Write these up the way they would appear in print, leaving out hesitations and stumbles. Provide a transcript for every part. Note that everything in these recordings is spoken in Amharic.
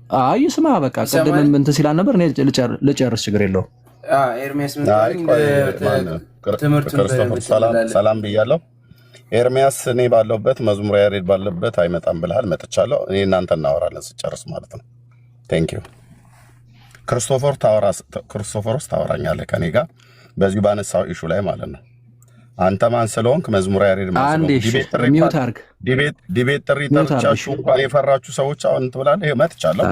አይ ስማ በቃ ቀደም ምን ሲላል ነበር? እኔ ልጨርስ ችግር የለውም። ኤርሚያስ ሰላም ብያለሁ። ኤርሚያስ እኔ ባለሁበት መዝሙረ ያሬድ ባለበት አይመጣም ብለሃል። መጥቻለሁ። እኔ እናንተ እናወራለን ስጨርስ ማለት ነው። ቴንክ ዩ ክርስቶፎሮስ ታወራኛለህ ከኔ ጋር በዚሁ ባነሳው ኢሹ ላይ ማለት ነው። አንተ ማን ስለሆንክ መዝሙረ ያሬድ ማለት ዲቤት ጥሪ ጠርቻችሁ እንኳን የፈራችሁ ሰዎች አሁን ትብላለህ። መጥቻለሁ።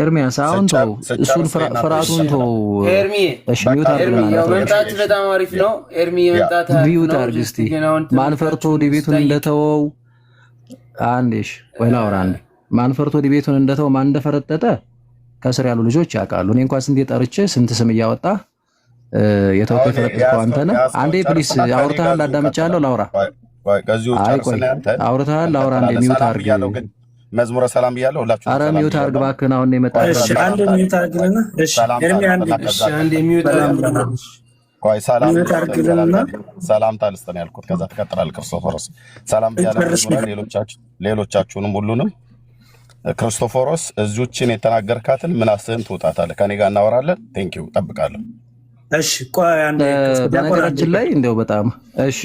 ኤርሚያስ አሁን ተው፣ እሱን ፍርሃቱን ተው። ኤርሚ እሺ ሚውት አድርግ። መምጣት በጣም አሪፍ ነው። ኤርሚ መምጣት ሚውት አድርግ እስቲ። ማን ፈርቶ ዲቤቱን እንደተወው አንዴሽ ወይ ላውራ አንዴ። ማን ፈርቶ ዲቤቱን እንደተወው ማን እንደፈረጠጠ ከስር ያሉ ልጆች ያውቃሉ። እኔ እንኳን ስንት ጠርቼ ስንት ስም እያወጣ የተወከለ ፈረጥከው አንተ ነህ። አንዴ ፕሊስ አውርተሃል፣ አዳምጫለሁ። ላውራ አውርተሃል፣ ላውራ አንዴ ሚውት አድርግ። መዝሙረ ሰላም ብያለሁ ሁላችሁ። ኧረ ሚውት አድርግ እባክህን። አሁን ነው የመጣው። እሺ አንዴ ሚውት አድርግልና። እሺ ኤርሚ አንዴ ሚውት አድርግልና። ቆይ ሰላም ታልስተን ያልኩት ከዛ ተከተላል። ክርስቶፎሮስ ሰላም ብያለሁ። ሌሎቻችሁንም ሁሉንም ክርስቶፎሮስ እዚችን የተናገርካትን ምላስህን ትውጣታለህ። ከኔ ጋር እናወራለን። ቴንኪው ጠብቃለሁ። እሺ ቆይ አንዴ በነገራችን ላይ እንደው በጣም እሺ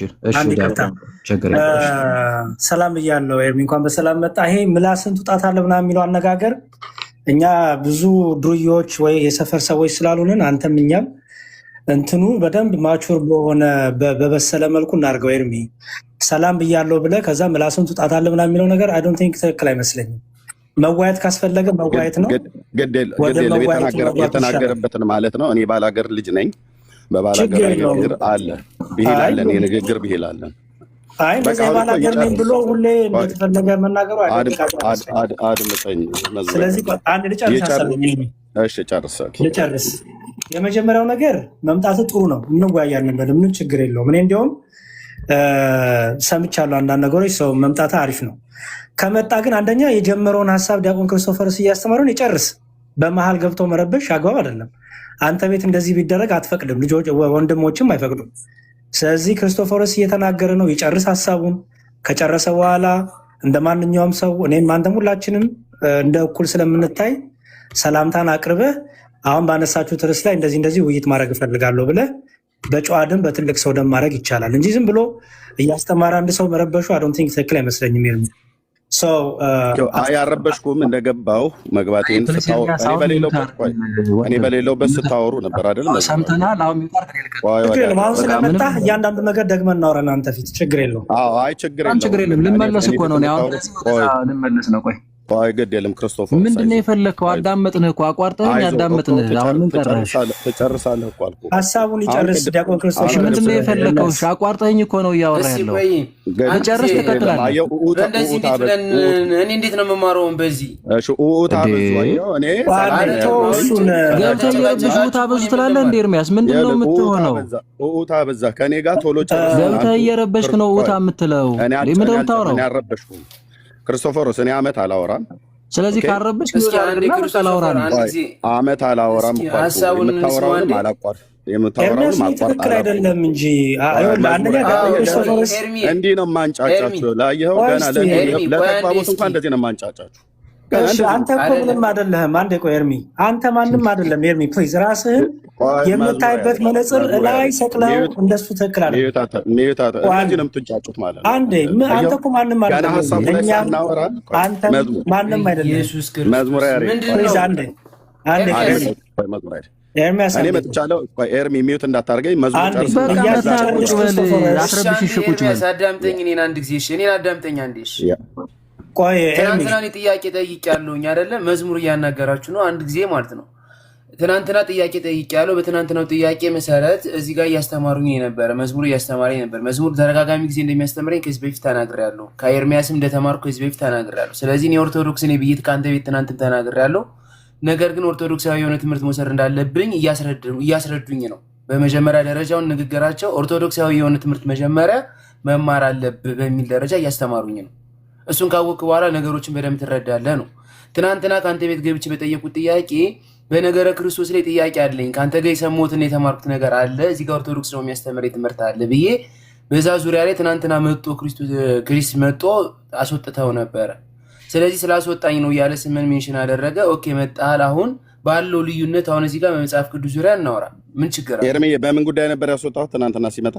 ችግር የለም። ሰላም ብያለሁ ኤርሚ፣ እንኳን በሰላም መጣ። ይሄ ምላስህን ትውጣታለህ ምናምን የሚለው አነጋገር እኛ ብዙ ዱርዬዎች ወይ የሰፈር ሰዎች ስላሉንን አንተም እኛም እንትኑ በደንብ ማቹር በሆነ በበሰለ መልኩ እናድርገው። ኤርሚ ሰላም ብያለሁ ብለህ ከዛ ምላስህን ትውጣታለህ ምናምን የሚለው ነገር አይ ዶንት ቲንክ ትክክል አይመስለኝም። መዋየት ካስፈለገ መዋየት ነው። የተናገረበትን ማለት ነው። እኔ ባላገር ልጅ ነኝ። በባላገር ንግግር አለ ብሂል አለን፣ የንግግር ብሂል አለን። አይ እንደዚህ ባላገር ነኝ ብሎ ሁሌ እንደተፈለገ መናገሩ አድምጠኝ። ስለዚህ አንድ ልጨርስ። የመጀመሪያው ነገር መምጣት ጥሩ ነው። እንወያያለን በደምብ፣ ምንም ችግር የለውም። እኔ እንዲያውም ሰምቻለሁ አንዳንድ ነገሮች፣ ሰው መምጣት አሪፍ ነው። ከመጣ ግን አንደኛ የጀመረውን ሀሳብ ዲያቆን ክርስቶፎሮስ እያስተማረውን ይጨርስ። በመሀል ገብቶ መረበሽ አግባብ አይደለም። አንተ ቤት እንደዚህ ቢደረግ አትፈቅድም፣ ልጆች ወንድሞችም አይፈቅዱም። ስለዚህ ክርስቶፎሮስ እየተናገረ ነው፣ ይጨርስ ሀሳቡን። ከጨረሰ በኋላ እንደ ማንኛውም ሰው እኔም አንተም ሁላችንም እንደ እኩል ስለምንታይ ሰላምታን አቅርበህ አሁን ባነሳችሁት ርዕስ ላይ እንደዚህ ውይይት ማድረግ እፈልጋለሁ ብለህ በጨዋ ደም በትልቅ ሰው ደም ማድረግ ይቻላል እንጂ ዝም ብሎ እያስተማረ አንድ ሰው መረበሹ አይ ዶንት ቲንክ ትክክል አይመስለኝም። ይርም ያረበሽኩም እንደገባው መግባቴን እኔ በሌለውበት ስታወሩ ነበር አይደል? ሰምተናል። አሁን ስለመጣ እያንዳንዱ ነገር ደግመን እናወራለን አንተ ፊት። ችግር የለውም። አይ ችግር የለም። ልንመለስ እኮ ነው። ልንመለስ ነው። ቆይ ግድ የለም። ክርስቶፎሮስ ምንድን ነው የፈለግከው? አዳመጥንህ እኮ አቋርጠኸኝ አዳመጥንህ። አሁን ምን ቀረህ? ትጨርሳለህ እኮ አልኩህ። ሀሳቡን ይጨርስ ዲያቆን ክርስቶፎሮስ። ምንድን ነው የፈለግከው? አቋርጠኸኝ እኮ ነው እያወራ ያለው። ጨርስ፣ ትቀጥላለህ። እኔ እንዴት ነው የምማረውን በዚህ ገብተህ እየረብሽ ታበዙ ትላለህ እንደ ኤርሚያስ ምንድን ነው የምትሆነው? በዛ ከኔ ጋር ቶሎ ገብተህ እየረበሽክ ነው የምትለው። ምንድን ነው የምታወራው? ክርስቶፎሮስ እኔ ዓመት አላወራም። ስለዚህ ካረበሽ ዓመት አላወራም። የምታወራውን ትክክል አይደለም እንጂ እንዲህ ነው የማንጫጫችሁ። ላየኸው ገና ለተግባቦት እንኳን እንደዚህ ነው የማንጫጫችሁ። አንተ እኮ ምንም አይደለህም። አንዴ ቆይ ኤርሚ፣ አንተ ማንም አይደለም። ኤርሚ ፕሊዝ ራስህን የምታይበት መነጽር ላይ ሰቅለው እንደሱ ትክክል አለ። እንደዚህ ነው የምትጫጩት ማለት ነው። አንዴ አንተ እኮ ማንም አይደለም። አንተ ማንም አይደለም። መዝሙረ ያሬድ ፕሊዝ አንዴ ኤርሚያስ እኔ መጥቻለሁ። ኤርሚ ሚውት እንዳታርገኝ። አዳምጠኝ። እኔን አንድ ጊዜ እኔን አዳምጠኝ አንዴ። ቆይ ትናንትና ጥያቄ ጠይቄያለሁኝ አይደለ? መዝሙር እያናገራችሁ ነው አንድ ጊዜ ማለት ነው። ትናንትና ጥያቄ ጠይቄያለሁ። በትናንትናው ጥያቄ መሰረት እዚህ ጋር እያስተማሩኝ ነበረ። መዝሙር እያስተማረኝ ነበር። መዝሙር ተደጋጋሚ ጊዜ እንደሚያስተምረኝ ከዚህ በፊት ተናግሬያለሁ። ከኤርሚያስም እንደተማርኩ ከዚህ በፊት ተናግሬያለሁ። ስለዚህ እኔ ኦርቶዶክስ ነኝ ብዬ ከአንተ ቤት ትናንትም ተናግሬያለሁ። ነገር ግን ኦርቶዶክሳዊ የሆነ ትምህርት መውሰድ እንዳለብኝ እያስረዱኝ ነው። በመጀመሪያ ደረጃውን ንግግራቸው ኦርቶዶክሳዊ የሆነ ትምህርት መጀመሪያ መማር አለብህ በሚል ደረጃ እያስተማሩኝ ነው። እሱን ካወቅክ በኋላ ነገሮችን በደንብ ትረዳለህ ነው። ትናንትና ከአንተ ቤት ገብቼ በጠየቁት ጥያቄ በነገረ ክርስቶስ ላይ ጥያቄ አለኝ፣ ከአንተ ጋር የሰማሁትና የተማርኩት ነገር አለ፣ እዚህ ጋር ኦርቶዶክስ ነው የሚያስተምር ትምህርት አለ ብዬ በዛ ዙሪያ ላይ ትናንትና ክሪስ መጥቶ አስወጥተው ነበረ። ስለዚህ ስላስወጣኝ ነው እያለ ስምን ሜንሽን አደረገ። ኦኬ መጣል። አሁን ባለው ልዩነት አሁን እዚህ ጋር በመጽሐፍ ቅዱስ ዙሪያ እናወራ። ምን ችግር አለ? ኤርሚ በምን ጉዳይ ነበር ያስወጣው? ትናንትና ሲመጣ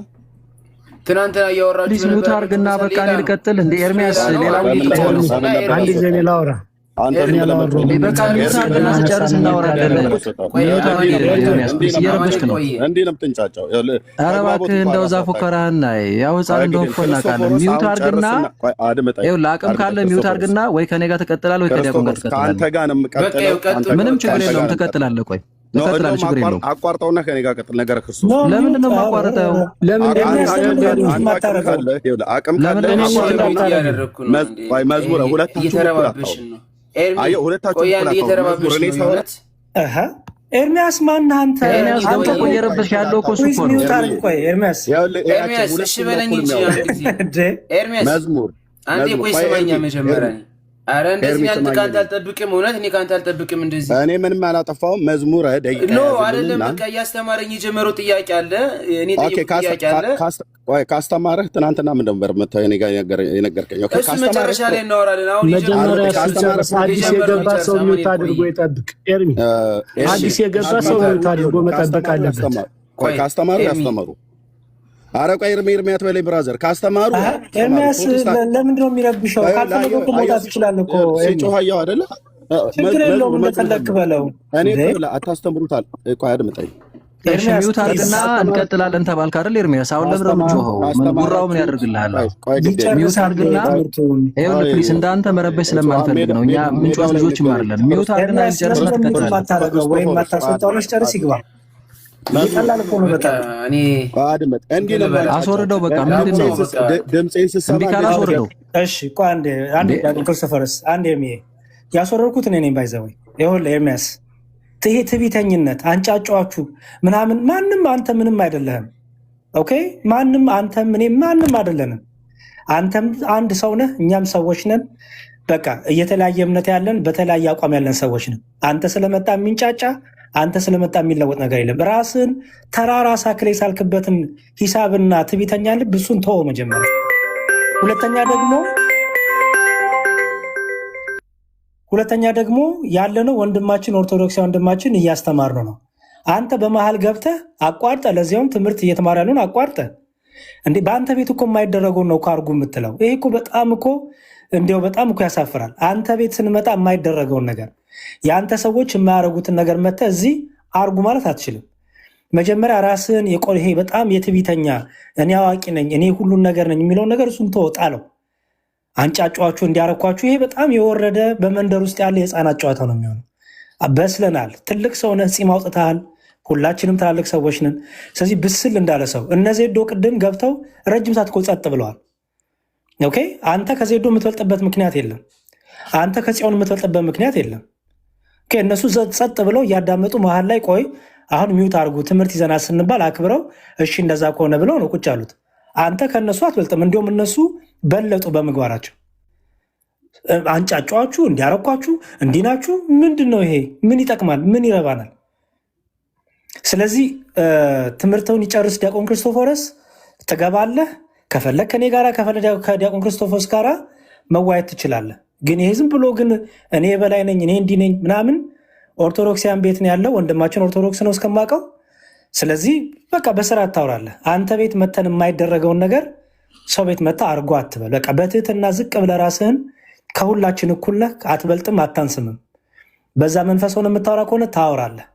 ትናንትና እያወራችሁ ነበር። ታርግና በቃ ልቀጥል እንደ ኤርሚያስ ሌላው አንድ ጊዜ ሌላ አውራ አንተ በቃ ታርግና ስጨርስ እናወራለን። እንዴ ነው የምትንጫጫው? ኧረ እባክህ እንደው ዛፉ ከራህና ያው ህፃን እንደሆነ እኮ እናውቃለን። ሚውት አድርግና ይኸው ለአቅም ካለ ሚውት አድርግና ወይ ከኔ ጋር ትቀጥላለህ ወይ ከዲያቆን ጋር ትቀጥላለህ። ከአንተ ጋር ነው የምቀጥለው። ምንም ችግር የለውም ትቀጥላለህ። ቆይ ትቀጥላለህ፣ ችግር የለውም። አቋርጠውና ከኔ ጋር ቀጥል። ነገር ክርስቶስ ለምንድን ነው የማቋርጠው? አቅም ካለ መዝሙር ኤርሚያስ ማነህ አንተ? ኤርሚያስ ገብቶ እኮ እየረበሽ ያለው እኮ እሱ እኮ ነው። ኤርሚያስ እሺ በለኝ እንጂ መዝሙር አንዴ ቆይ ስማኛ መጀመሪያ። አረ እንደዚህ አንተ ካንተ አልጠብቅም፣ እውነት እኔ ካንተ አልጠብቅም። እንደዚህ እኔ ምንም አላጠፋሁም። መዝሙር ደቂቃ ኖ አይደለም፣ በቃ እያስተማረኝ የጀመረው ጥያቄ አለ። እኔ ጥያቄ አለ ካስተማረህ ትናንትና ምን ነበር መተው እኔ ጋር የነገርከኝ? ኦኬ ካስተማረህ መጨረሻ ላይ እናወራለን። አሁን መጀመሪያ አዲስ የገባ ሰው ሚውት አድርጎ ይጠብቅ። ኤርሚ አዲስ የገባ ሰው ሚውት አድርጎ መጠበቅ አለበት። ቆይ ካስተማረህ ያስተማሩ። አረ ቆይ ኤርሚያት በላይ ብራዘር ካስተማሩ ኤርሚያስ ለምንድን ነው የሚረብሸው? ካልፈለገው እኮ መውጣት ይችላል እኮ ሲጮሃያው አይደለ? ችግር የለውም እንደፈለክ በለው። እኔ አታስተምሩታል። ቆይ አድምጠኝ። እሺ ሚውት አድርግና እንቀጥላለን ተባልክ አይደል ኤርሚያስ? አሁን ለምን ነው የምትጮኸው? ጉራው ምን ያደርግልሃል? ሚውት አድርግና ይኸውልህ ፕሊስ፣ እንዳንተ መረበሽ ስለማንፈልግ ነው። እኛ ምንጮህ ልጆችም አይደለን። ሚውት አድርግና ጨርስና ትቀጥላለህ። ወይም ማታስወጣው ጨርስ ይግባ። ይቀላል እኮ ነው። በቃ እኔ አድምጥ። እንዲህ ነው አስወርደው። በቃ ምንድን ነው ድምጼን ስሰማ እንዲህ ካላስወርደው። እሺ ቆይ አንዴ ክርስቶፈርስ አንዴ ያስወረድኩት እኔ ነኝ። ባይዘው ይኸውልህ ኤርሚያስ ይሄ ትዕቢተኝነት አንጫጫችሁ ምናምን ማንም አንተ ምንም አይደለህም። ኦኬ ማንም አንተም እኔም ማንም አይደለንም። አንተም አንድ ሰው ነህ፣ እኛም ሰዎች ነን። በቃ እየተለያየ እምነት ያለን በተለያየ አቋም ያለን ሰዎች ነን። አንተ ስለመጣ የሚንጫጫ አንተ ስለመጣ የሚለወጥ ነገር የለም። ራስን ተራራ ሳክል የሳልክበትን ሂሳብና ትዕቢተኛ ልብ እሱን ተወው መጀመሪያ። ሁለተኛ ደግሞ ያለነው ወንድማችን ኦርቶዶክሳዊ ወንድማችን እያስተማርነው ነው። አንተ በመሃል ገብተህ አቋርጠ፣ ለዚያውም ትምህርት እየተማረ ያለውን አቋርጠ። እንዴ በአንተ ቤት እኮ የማይደረገውን ነው እኮ አርጉ የምትለው። ይሄ እኮ በጣም እኮ ያሳፍራል። አንተ ቤት ስንመጣ የማይደረገውን ነገር የአንተ ሰዎች የማያደርጉትን ነገር መተህ እዚህ አርጉ ማለት አትችልም። መጀመሪያ ራስህን ይሄ በጣም የትዕቢተኛ እኔ አዋቂ ነኝ እኔ ሁሉን ነገር ነኝ የሚለውን ነገር እሱን ተወጣለው። አንጫጫችሁ እንዲያረኳችሁ ይሄ በጣም የወረደ በመንደር ውስጥ ያለ የህፃናት ጨዋታ ነው የሚሆነው። በስለናል። ትልቅ ሰው ነህ፣ ፂም አውጥተሃል። ሁላችንም ትላልቅ ሰዎች ነን። ስለዚህ ብስል እንዳለ ሰው እነ ዜዶ ቅድም ገብተው ረጅም ሰዓት እኮ ጸጥ ብለዋል። ኦኬ አንተ ከዜዶ የምትበልጥበት ምክንያት የለም። አንተ ከጽዮን የምትበልጥበት ምክንያት የለም። ኦኬ እነሱ ጸጥ ብለው እያዳመጡ መሀል ላይ ቆይ አሁን ሚውት አድርጉ ትምህርት ይዘናል ስንባል አክብረው እሺ እንደዛ ከሆነ ብለው ነው ቁጭ አሉት። አንተ ከነሱ አትበልጥም። እንዲሁም እነሱ በለጡ በምግባራቸው። አንጫጫችሁ እንዲያረኳችሁ እንዲናችሁ ምንድን ነው ይሄ? ምን ይጠቅማል? ምን ይረባናል? ስለዚህ ትምህርተውን ይጨርስ ዲያቆን ክርስቶፎረስ ትገባለህ። ከፈለግ ከኔ ጋር ከፈለግ ከዲያቆን ክርስቶፎስ ጋር መዋየት ትችላለህ። ግን ይሄ ዝም ብሎ ግን እኔ በላይ ነኝ እኔ እንዲህ ነኝ ምናምን ኦርቶዶክሲያን ቤት ነው ያለው። ወንድማችን ኦርቶዶክስ ነው እስከማውቀው። ስለዚህ በቃ በስርዓት ታውራለህ። አንተ ቤት መተን የማይደረገውን ነገር ሰው ቤት መታ አርጎ አትበል። በቃ በትህትና ዝቅ ብለህ ራስህን ከሁላችን እኩል ነህ፣ አትበልጥም፣ አታንስምም። በዛ መንፈስ ሆነ የምታወራ ከሆነ ታወራለህ።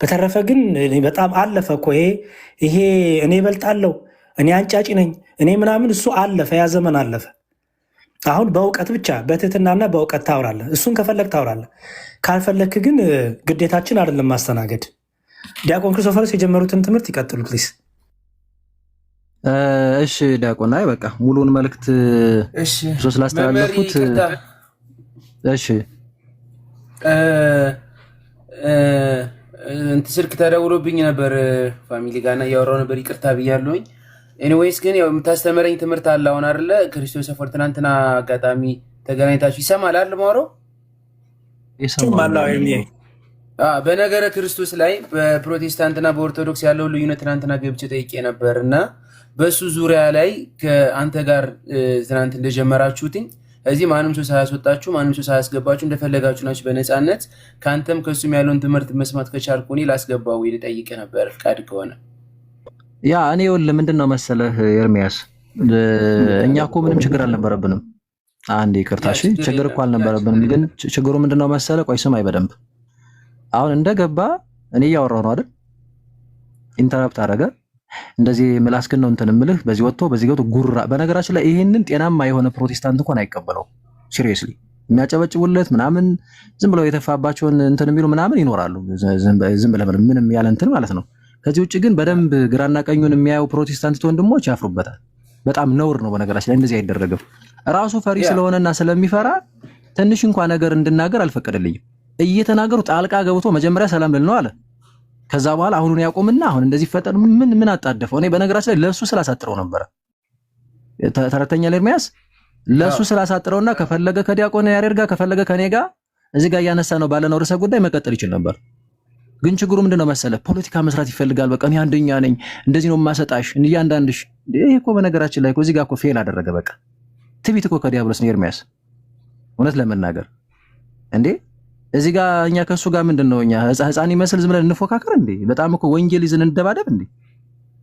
በተረፈ ግን በጣም አለፈ እኮ ይሄ እኔ እበልጣለሁ እኔ አንጫጭ ነኝ እኔ ምናምን እሱ አለፈ፣ ያ ዘመን አለፈ። አሁን በእውቀት ብቻ በትህትናና በእውቀት ታወራለህ። እሱን ከፈለግ ታወራለህ፣ ካልፈለግክ ግን ግዴታችን አይደለም ማስተናገድ። ዲያቆን ክርስቶፈርስ የጀመሩትን ትምህርት ይቀጥሉ ፕሊስ። እሺ ዲያቆን፣ አይ በቃ ሙሉውን መልእክት ሶስት ላስተላለፉት። እሺ ስልክ ተደውሎብኝ ነበር ፋሚሊ ጋር እና እያወራሁ ነበር፣ ይቅርታ ብያለሁኝ። ኤኒዌይስ ግን ያው የምታስተምረኝ ትምህርት አለ አሁን አይደለ? ክርስቶስ ሰፈር ትናንትና አጋጣሚ ተገናኝታችሁ ይሰማል አይደል? ማውራው ይሰማል። በነገረ ክርስቶስ ላይ በፕሮቴስታንትና በኦርቶዶክስ ያለው ልዩነት ትናንትና ገብቼ ጠይቄ ነበር እና በሱ ዙሪያ ላይ ከአንተ ጋር ትናንት እንደጀመራችሁትኝ እዚህ ማንም ሰው ሳያስወጣችሁ ማንም ሰው ሳያስገባችሁ እንደፈለጋችሁ ናችሁ በነፃነት። ካንተም ከሱም ያለውን ትምህርት መስማት ከቻልኩ እኔ ላስገባው ወይ ልጠይቅ ነበር ፍቃድ ከሆነ። ያ እኔ ይኸውልህ ምንድነው መሰለህ ኤርሚያስ፣ እኛ እኮ ምንም ችግር አልነበረብንም። አንዴ ይቅርታ እሺ፣ ችግር እኮ አልነበረብንም። ግን ችግሩ ምንድነው መሰለህ፣ ቆይ ስማኝ በደንብ። አሁን እንደገባ እኔ እያወራሁ ነው አይደል? ኢንተራፕት አደረገ። እንደዚህ ምላስክን ነው እንትን እምልህ በዚህ ወጥቶ በዚህ ገብቶ ጉራ። በነገራችን ላይ ይሄንን ጤናማ የሆነ ፕሮቴስታንት እንኳን አይቀበለው። ሲሪየስሊ የሚያጨበጭቡለት ምናምን ዝም ብለው የተፋባቸውን እንትን የሚሉ ምናምን ይኖራሉ። ዝም ብለው ምንም ያለ እንትን ማለት ነው። ከዚህ ውጭ ግን በደንብ ግራና ቀኙን የሚያዩ ፕሮቴስታንት ወንድሞች ያፍሩበታል። በጣም ነውር ነው በነገራችን ላይ እንደዚህ አይደረግም። ራሱ ፈሪ ስለሆነና ስለሚፈራ ትንሽ እንኳን ነገር እንድናገር አልፈቀደልኝም። እየተናገሩ ጣልቃ ገብቶ መጀመሪያ ሰላም ልል ነው አለ። ከዛ በኋላ አሁኑን ያቆምና አሁን እንደዚህ ፈጠር ምን አጣደፈው? እኔ በነገራችን ላይ ለሱ ስላሳጥረው ነበር ተረተኛ ለኤርሚያስ ለሱ ስላሳጥረውና ከፈለገ ከዲያቆን ያሬድ ጋር ከፈለገ ከኔ ጋር እዚህ ጋር ያነሳ ነው ባለነው ርዕሰ ጉዳይ መቀጠል ይችል ነበር። ግን ችግሩ ምንድነው መሰለ ፖለቲካ መስራት ይፈልጋል። በቃ እኔ አንደኛ ነኝ እንደዚህ ነው ማሰጣሽ እያንዳንድሽ። ይሄ እኮ በነገራችን ላይ እኮ እዚህ ጋር እኮ ፌል አደረገ። በቃ ትቢት እኮ ከዲያብሎስ ነው ኤርሚያስ፣ እውነት ለመናገር እንዴ እዚህ ጋር እኛ ከሱ ጋር ምንድነው እኛ ህፃን ይመስል ዝም ብለን እንፎካከር እንዴ? በጣም እኮ ወንጌል ይዘን እንደባደብ እንዴ?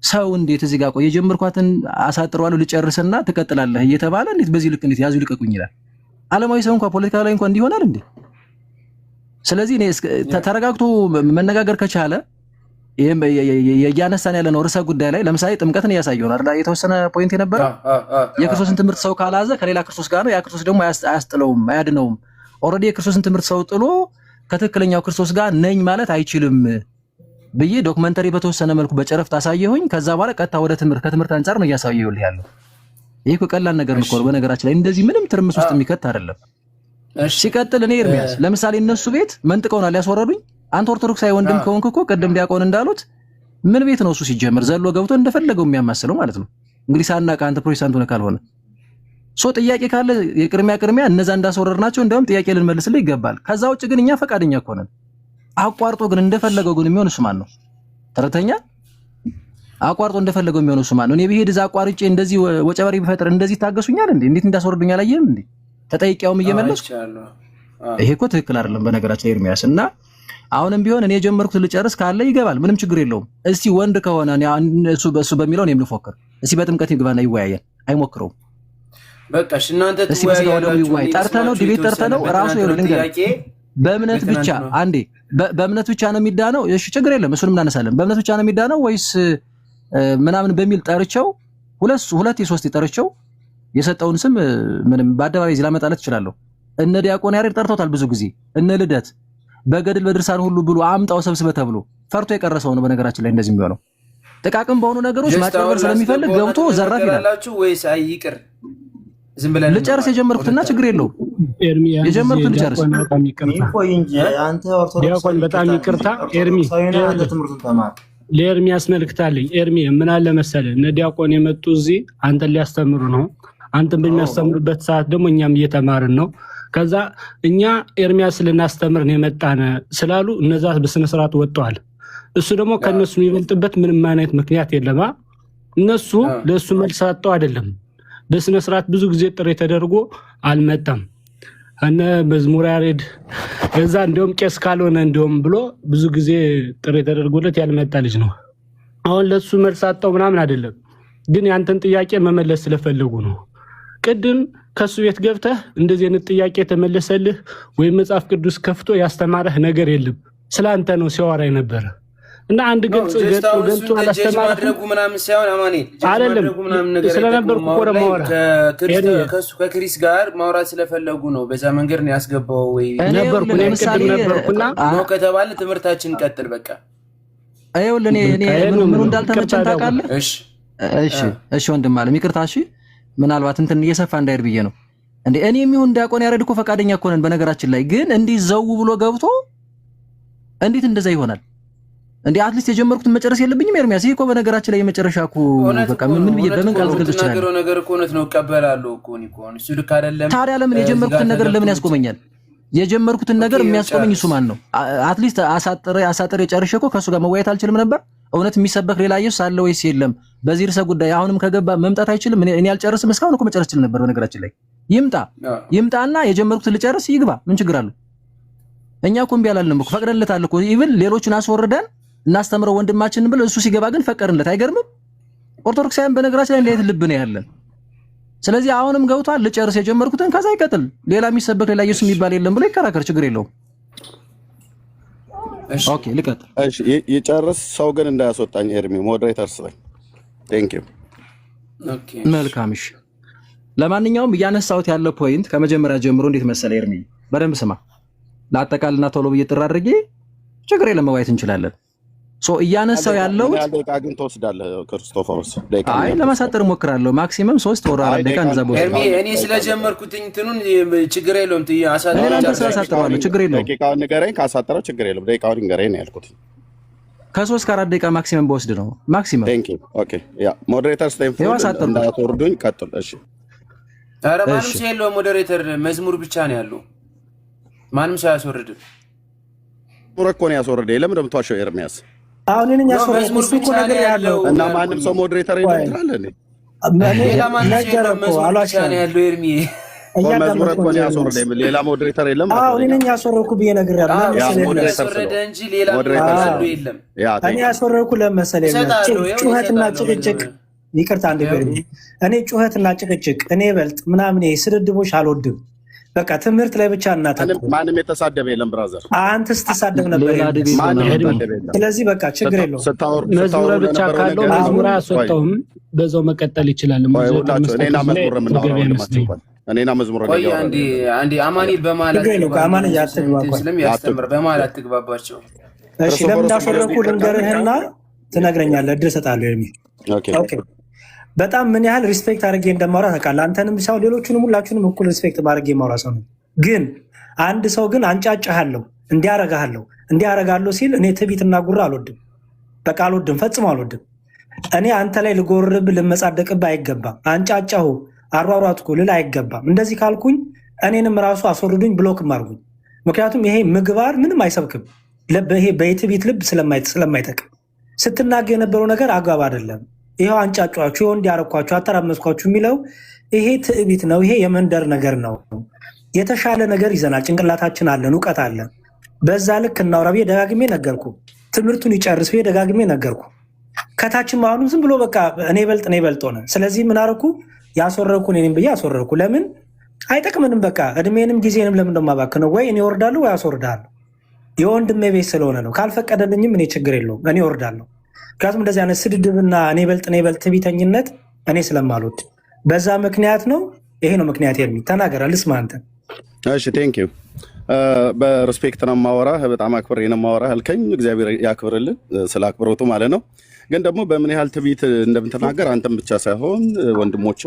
ሰው እንዴት እዚህ ጋር ቆይ የጀመርኳትን አሳጥረዋለሁ ልጨርስና ትቀጥላለህ እየተባለ እንዴት በዚህ ልክ እንዴት ያዙ ልቀቁኝ ይላል? ዓለማዊ ሰው እንኳን ፖለቲካ ላይ እንኳን እንዲሆናል እንዴ? ስለዚህ እኔ ተረጋግቶ መነጋገር ከቻለ ይሄም ያያነሳን ያለ ነው ርዕሰ ጉዳይ ላይ ለምሳሌ ጥምቀትን እያሳየው ነው አይደል? የተወሰነ ፖይንት የነበረ የክርስቶስን ትምህርት ሰው ካላዘ ከሌላ ክርስቶስ ጋር ነው። ያ ክርስቶስ ደግሞ አያስጥለውም አያድነውም። ኦልሬዲ የክርስቶስን ትምህርት ሰው ጥሎ ከትክክለኛው ክርስቶስ ጋር ነኝ ማለት አይችልም ብዬ ዶክመንተሪ በተወሰነ መልኩ በጨረፍት አሳየሁኝ። ከዛ በኋላ ቀጥታ ወደ ትምህርት ከትምህርት አንፃር ነው እያሳየሁልህ ያለው። ይሄ እኮ ቀላል ነገር ነው በነገራችን ላይ እንደዚህ ምንም ትርምስ ውስጥ የሚከት አይደለም። ሲቀጥል እኔ ኤርሚያስ ለምሳሌ እነሱ ቤት መንጥቀውናል ያስወረዱኝ። አንተ ኦርቶዶክሳዊ ወንድም ከሆንክ እኮ ቅድም ዲያቆን እንዳሉት ምን ቤት ነው እሱ ሲጀምር ዘሎ ገብቶ እንደፈለገው የሚያማስለው ማለት ነው። እንግዲህ ሳናውቅ አንተ ፕሮቴስታንት ሆነ ካልሆነ ሶ ጥያቄ ካለ የቅድሚያ እነዛ እንዳስወረድናቸው እንደውም ጥያቄ ልንመልስልህ ይገባል። ከዛ ውጭ ግን እኛ ፈቃደኛ ከሆነን አቋርጦ ግን እንደፈለገው ግን የሚሆን እሱ ማን ነው? ተረተኛ አቋርጦ እንደፈለገው የሚሆን እሱ ማን ነው? እኔ ብሄድ እዛ አቋርጬ እንደዚህ ወጨበሪ ቢፈጥር እንደዚህ ታገሱኛል እንዴ? እንዴት እንዳስወረዱኝ አላየህም እንዴ? ተጠይቂያውም እየመለስኩ ይሄ እኮ ትክክል አይደለም በነገራችን ላይ ኤርሚያስ። እና አሁንም ቢሆን እኔ የጀመርኩት ልጨርስ ካለ ይገባል፣ ምንም ችግር የለውም። እስቲ ወንድ ከሆነ እሱ በሚለው ነው የምንፎክር። እስቲ በጥምቀት ይግባና ይወያያል። አይሞክረውም በቃ እናንተ ትወያያላችሁ። ጠርተነው ዲቤት ጠርተነው ራሱ ይወልንገር በእምነት ብቻ አንዴ በእምነት ብቻ ነው የሚዳነው። እሺ ችግር የለም እሱንም እናነሳለን። በእምነት ብቻ ነው የሚዳነው ወይስ ምናምን በሚል ጠርቸው ሁለት የሶስት ጠርቸው የሰጠውን ስም ምንም በአደባባይ እዚህ ላመጣለት እችላለሁ። እነ ዲያቆን ያሬድ ጠርተውታል ብዙ ጊዜ እነ ልደት በገድል በድርሳን ሁሉ ብሎ አምጣው ሰብስበ ተብሎ ፈርቶ የቀረሰው ነው። በነገራችን ላይ እንደዚህ የሚሆነው ጥቃቅም በሆኑ ነገሮች ማጭበርበር ስለሚፈልግ ገብቶ ዘራፍ ይላል። ወይስ አይቅር ዝም ብለን ልጨርስ የጀመርኩትና ችግር የለውም የጀመርኩት ልጨርስ። ዲያቆን በጣም ይቅርታ ኤርሚ ለኤርሚያስ መልክታለኝ። ኤርሚ ምን አለ መሰለህ እነ ዲያቆን የመጡ እዚህ አንተን ሊያስተምሩ ነው። አንተን በሚያስተምሩበት ሰዓት ደግሞ እኛም እየተማርን ነው። ከዛ እኛ ኤርሚያስ ልናስተምር ነው የመጣን ስላሉ እነዛ በስነ ስርዓት ወጥተዋል። እሱ ደግሞ ከነሱ የሚበልጥበት ምንም አይነት ምክንያት የለም። እነሱ ለሱ መልስ አጥተው አይደለም በስነ ስርዓት ብዙ ጊዜ ጥሪ ተደርጎ አልመጣም። እነ መዝሙር ያሬድ እዛ እንደውም ቄስ ካልሆነ እንደውም ብሎ ብዙ ጊዜ ጥሪ ተደርጎለት ያልመጣ ልጅ ነው። አሁን ለሱ መልስ አጥተው ምናምን አይደለም፣ ግን ያንተን ጥያቄ መመለስ ስለፈለጉ ነው። ቅድም ከሱ ቤት ገብተህ እንደዚህ አይነት ጥያቄ ተመለሰልህ ወይም መጽሐፍ ቅዱስ ከፍቶ ያስተማረህ ነገር የለም። ስላንተ ነው ሲያወራ የነበረ እና አንድ ግልጽ ገልጾ አላስተማረም ምናምን ሳይሆን አማኑኤል አይደለም ስለነበርኩ እኮ ነው ማወራ ከክሪስ ጋር ማውራት ስለፈለጉ ነው። በዛ መንገድ ነው ያስገባው ወይ ነበርኩ እኔ ቅድም ነበርኩና ነው ከተባለ ትምህርታችን ቀጥል በቃ። አይውል እኔ ምን እንዳልተመቸን ታውቃለህ? እሺ ወንድም አለም ይቅርታ። እሺ ምናልባት እንትን እየሰፋ እንዳይር ብዬ ነው እንዴ። እኔ የሚሆን ዲያቆን ያሬድ እኮ ፈቃደኛ እኮ ነን በነገራችን ላይ። ግን እንዲህ ዘው ብሎ ገብቶ እንዴት እንደዛ ይሆናል እንዴ? አትሊስት የጀመርኩትን መጨረስ የለብኝም ኤርሚያስ? ይሄ እኮ በነገራችን ላይ የመጨረሻ እኮ በቃ ምን ብዬ በምን ቃል ልገልጽ ይችላል? ነገር እኮ እውነት ነው እቀበላለሁ እኮ እሱ ልክ አይደለም። ታዲያ ለምን የጀመርኩትን ነገር ለምን ያስቆመኛል? የጀመርኩትን ነገር የሚያስቆመኝ እሱ ማን ነው? አትሊስት አሳጥሬ ጨርሼ እኮ ከሱ ጋር መወያየት አልችልም ነበር? እውነት የሚሰበክ ሌላ ኢየሱስ አለ ወይስ የለም? በዚህ ርዕሰ ጉዳይ አሁንም ከገባ መምጣት አይችልም? እኔ አልጨርስም። እስካሁን እኮ መጨረስ ይችል ነበር በነገራችን ላይ። ይምጣና የጀመርኩትን ልጨርስ ይግባ። ምን ችግር አለው? እኛ እኮ እምቢ አላልንም እኮ ፈቅደንለታል እኮ። ኢቭን ሌሎችን አስወርደን እናስተምረው ወንድማችንን ብለን እሱ ሲገባ ግን ፈቀድንለት። አይገርምም? ኦርቶዶክሳውያን በነገራችን ላይ እንዴት ልብ ነው ያለን። ስለዚህ አሁንም ገብቷል። ልጨርስ የጀመርኩትን ከዛ ይቀጥል። ሌላ የሚሰበክ ሌላ ኢየሱስ የሚባል የለም ብሎ ይከራከር። ችግር የለውም። ኦኬ ልቀጥል። እሺ ይጨርስ። ሰው ግን እንዳያስወጣኝ ኤርሚ ሞዴሬተርስ ላይ ቴንክ ዩ። ኦኬ መልካም። እሺ ለማንኛውም እያነሳሁት ያለው ፖይንት ከመጀመሪያ ጀምሮ እንዴት መሰለ ኤርሚ፣ በደንብ ስማ። ለአጠቃልና ቶሎ ብዬ ጥራ አድርጌ ችግር የለም መዋየት እንችላለን። ሶ እያነሳው ያለው ደቂቃ ግን ትወስዳለህ ክርስቶፎሮስ። አይ ለማሳጠር እሞክራለሁ። ማክሲመም 3 ወር 4 ደቂቃ እንደዛ ቦታ እኔ ስለጀመርኩት እንትኑን ችግር የለውም። አሳጥረዋለሁ። ችግር የለውም። ደቂቃውን ንገረኝ። ካሳጠረው ችግር የለውም። ደቂቃውን ንገረኝ ነው ያልኩት። ከ3 ከ4 ደቂቃ ማክሲመም በወስድ ነው ማክሲመም። ቴንክ ዩ ኦኬ። ያ ሞዴሬተርስ ታይም ፎር እንዳትወርዱኝ። ቀጥል። እሺ ኧረ ማንም ሰው የለውም። ሞዴሬተር መዝሙር ብቻ ነው ያለው። ማንም ሰው አያስወርድም። እኮ ነው ያስወርደ። ለምን እንደምትዋሸው ኤርሚያስ? አሁን እኔ ያስወረድኩ እኮ ነገር ያለው እና ማንም ሰው ሞዴሬተር ይደርታል እንዴ? ሌላ ማንም ሰው የለውም። መዝሙር ብቻ ነው ያለው ኤርሚ። መዝሙር እኮ ነው ያስወርደ። ሌላ ሞዴሬተር የለም። አሁን እኔ ያስወረድኩ ብዬ ነገር ያለው ያስወረደ እንጂ ሌላ ማንም የለም። እኔ ያስወረድኩ ለመሰለኝ ጩኸትና ጭቅጭቅ። ይቅርታ አንዴ ኤርሚ፣ እኔ ጩኸትና ጭቅጭቅ እኔ በልጥ ምናምን ስድድቦች አልወድም። በቃ ትምህርት ላይ ብቻ እናተኩር። ማንም የተሳደበ የለም ብራዘር። አንተ ስትሳደብ ነበር። ስለዚህ በቃ ችግር የለውም። መዝሙር ብቻ ካለው መዝሙር አያስወጣውም። በዛው መቀጠል ይችላል። እኔና መዝሙር አንዴ አማኑኤል በማለት ስለሚያስተምር በማለት አትግባባቸው። እሺ ለምን እንዳስወረድኩ ልንገርህና ትነግረኛለህ። እድል እሰጥሃለሁ የሚል ኦኬ። በጣም ምን ያህል ሪስፔክት አድርጌ እንደማውራ ታውቃለህ። አንተንም ሰው ሌሎቹንም ሁላችሁንም እኩል ሪስፔክት ማድረግ የማውራ ሰው ነው። ግን አንድ ሰው ግን አንጫጫሃለሁ እንዲያረጋለሁ ሲል እኔ ትዕቢትና ጉራ አልወድም። በቃ አልወድም፣ ፈጽሞ አልወድም። እኔ አንተ ላይ ልጎርብ ልመጻደቅብህ አይገባም። አንጫጫሁ አሯሯጥኩ ልል አይገባም። እንደዚህ ካልኩኝ እኔንም ራሱ አስወርዱኝ፣ ብሎክም አድርጉኝ። ምክንያቱም ይሄ ምግባር ምንም አይሰብክም። ይሄ በትዕቢት ልብ ስለማይጠቅም ስትናገር የነበረው ነገር አግባብ አይደለም። ይሄው አንጫጫችሁ፣ ይሄው እንዲያረኳችሁ፣ አተራመስኳችሁ የሚለው ይሄ ትዕቢት ነው። ይሄ የመንደር ነገር ነው። የተሻለ ነገር ይዘናል። ጭንቅላታችን አለን፣ እውቀት አለን። በዛ ልክ እናውራ ብዬ ደጋግሜ ነገርኩ። ትምህርቱን ይጨርስ ብዬ ደጋግሜ ነገርኩ። ከታችም አሁንም ዝም ብሎ በቃ እኔ በልጥ ሆነ። ስለዚህ ምን አደረኩ? ያስወረድኩ እኔንም ብዬ አስወረድኩ። ለምን አይጠቅምንም። በቃ እድሜንም ጊዜንም ለምን እንደማባክነው? ወይ እኔ እወርዳለሁ ወይ አስወርዳለሁ። የወንድሜ ቤት ስለሆነ ነው። ካልፈቀደልኝም እኔ ችግር የለውም፣ እኔ እወርዳለሁ። ምክንያቱም እንደዚህ አይነት ስድድብና እኔ በልጥ ትዕቢተኝነት እኔ ስለማልወድ በዛ ምክንያት ነው። ይሄ ነው ምክንያት። ተናገር፣ ልስማ አንተ። እሺ ቴንክ ዩ። በሪስፔክት ነው የማወራህ፣ በጣም አክብሬ ነው የማወራህ አልከኝ። እግዚአብሔር ያክብርልን ስለ አክብሮቱ ማለት ነው። ግን ደግሞ በምን ያህል ትዕቢት እንደምትናገር አንተም ብቻ ሳይሆን ወንድሞች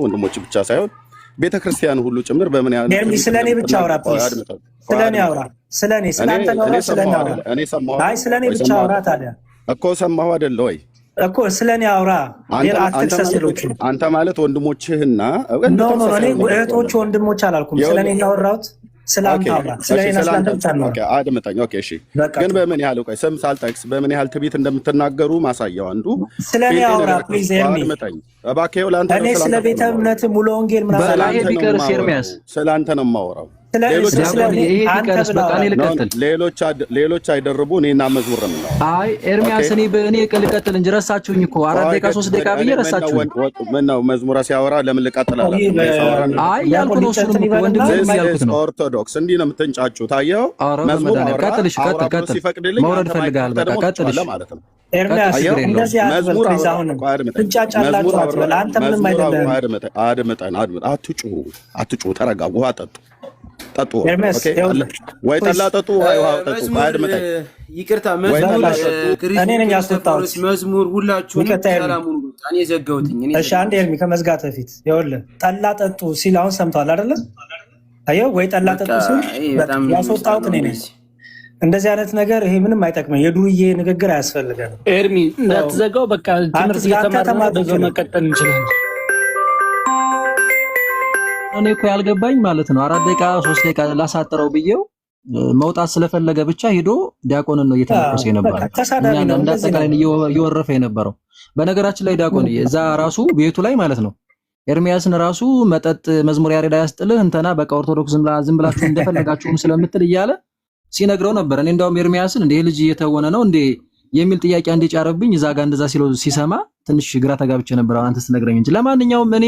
ብቻ ሳይሆን ቤተክርስቲያን ሁሉ ጭምር በምን ያህል ኤርሚ ስለኔ ብቻ አውራ ፕሊዝ። ስለኔ አውራ፣ ስለኔ ስላንተ ነው። ስለኔ አውራ። አይ ስለኔ ብቻ አውራ። ታዲያ እኮ ሰማሁ አይደለ ወይ እኮ ስለኔ አውራ። አንተ ማለት ወንድሞችህና ኖ እኔ እህቶች ወንድሞች አላልኩም። ስለኔ ያወራሁት አድምጠኝ። ኦኬ እሺ። ግን በምን ያህል ቆይ ስም ሳልጠቅስ በምን ያህል ትዕቢት እንደምትናገሩ ማሳያው አንዱ ስለኔ አውራ ፕሊዝ አድምጠኝ እባክህ። ለአንተ እኔ ስለ ቤተ እምነት ሙሉ ወንጌል ምናምን ስለ አንተ ነው የማወራው። ሌሎች አይደርቡ። እኔና መዝሙር ነው። አይ ኤርሚያስ እኔ ልቀጥል እንጂ ረሳችሁኝ እኮ 4 ደቂቃ 3 ደቂቃ ብዬ ረሳችሁኝ። ምን ነው መዝሙር ሲያወራ ለምን ልቀጥላለሁ? አይ ያልኩት ነው። እሱንም ወንድም ያልኩት ነው። ኦርቶዶክስ እንዲህ ነው የምትንጫጩት። ታየው መዝሙር ቀጥል ሲፈቅድልኝ መውረድ ፈልጋል። በቃ ቀጥል ማለት ነው። ኤርሚያስ እንደዚህ መዝሙር ትንጫጫላችሁ አትበል። አንተ ምንም አይደለም። አትጩሁ፣ ተረጋጉ፣ ውሃ ጠጡ። ወይ ጠላ ጠጡ፣ ወይ ውሃ ጠጡ። ይቅርታ መዝሙር ሁላችሁም ሰላሙን እኔ ዘጋሁትኝ። እሺ አንድ ኤርሚ ከመዝጋት በፊት ይኸውልህ ጠላ ጠጡ ሲል አሁን ሰምተዋል አይደለም? አየው ወይ ጠላ ጠጡ ሲል ያስወጣሁት እኔ ነኝ። እንደዚህ አይነት ነገር ይሄ ምንም አይጠቅመኝ። የዱርዬ ንግግር አያስፈልገንም። ኤርሚ እንዳትዘጋው። በቃ ትምህርት እየተማርን በዛው መቀጠል እንችላለን። እኔ እኮ ያልገባኝ ማለት ነው 4 ደቂቃ 3 ደቂቃ ላሳጥረው ብዬው መውጣት ስለፈለገ ብቻ ሄዶ ዲያቆንን ነው እየተነኮሰ የነበረው። እንዳጠቃላይ እየወረፈ የነበረው። በነገራችን ላይ ዲያቆን እዛ ራሱ ቤቱ ላይ ማለት ነው ኤርሚያስን ራሱ መጠጥ መዝሙር ያሬዳ ያስጥልህ እንተና በቃ ኦርቶዶክስ ዝም ብላችሁ እንደፈለጋችሁም ስለምትል እያለ ሲነግረው ነበር። እኔ እንደውም ኤርሚያስን እንደ ልጅ እየተወነ ነው እንደ የሚል ጥያቄ አንዲጫረብኝ እዛ ጋር እንደዛ ሲለው ሲሰማ ትንሽ ግራ ተጋብቼ ነበር። አንተ ስትነግረኝ እንጂ ለማንኛውም እኔ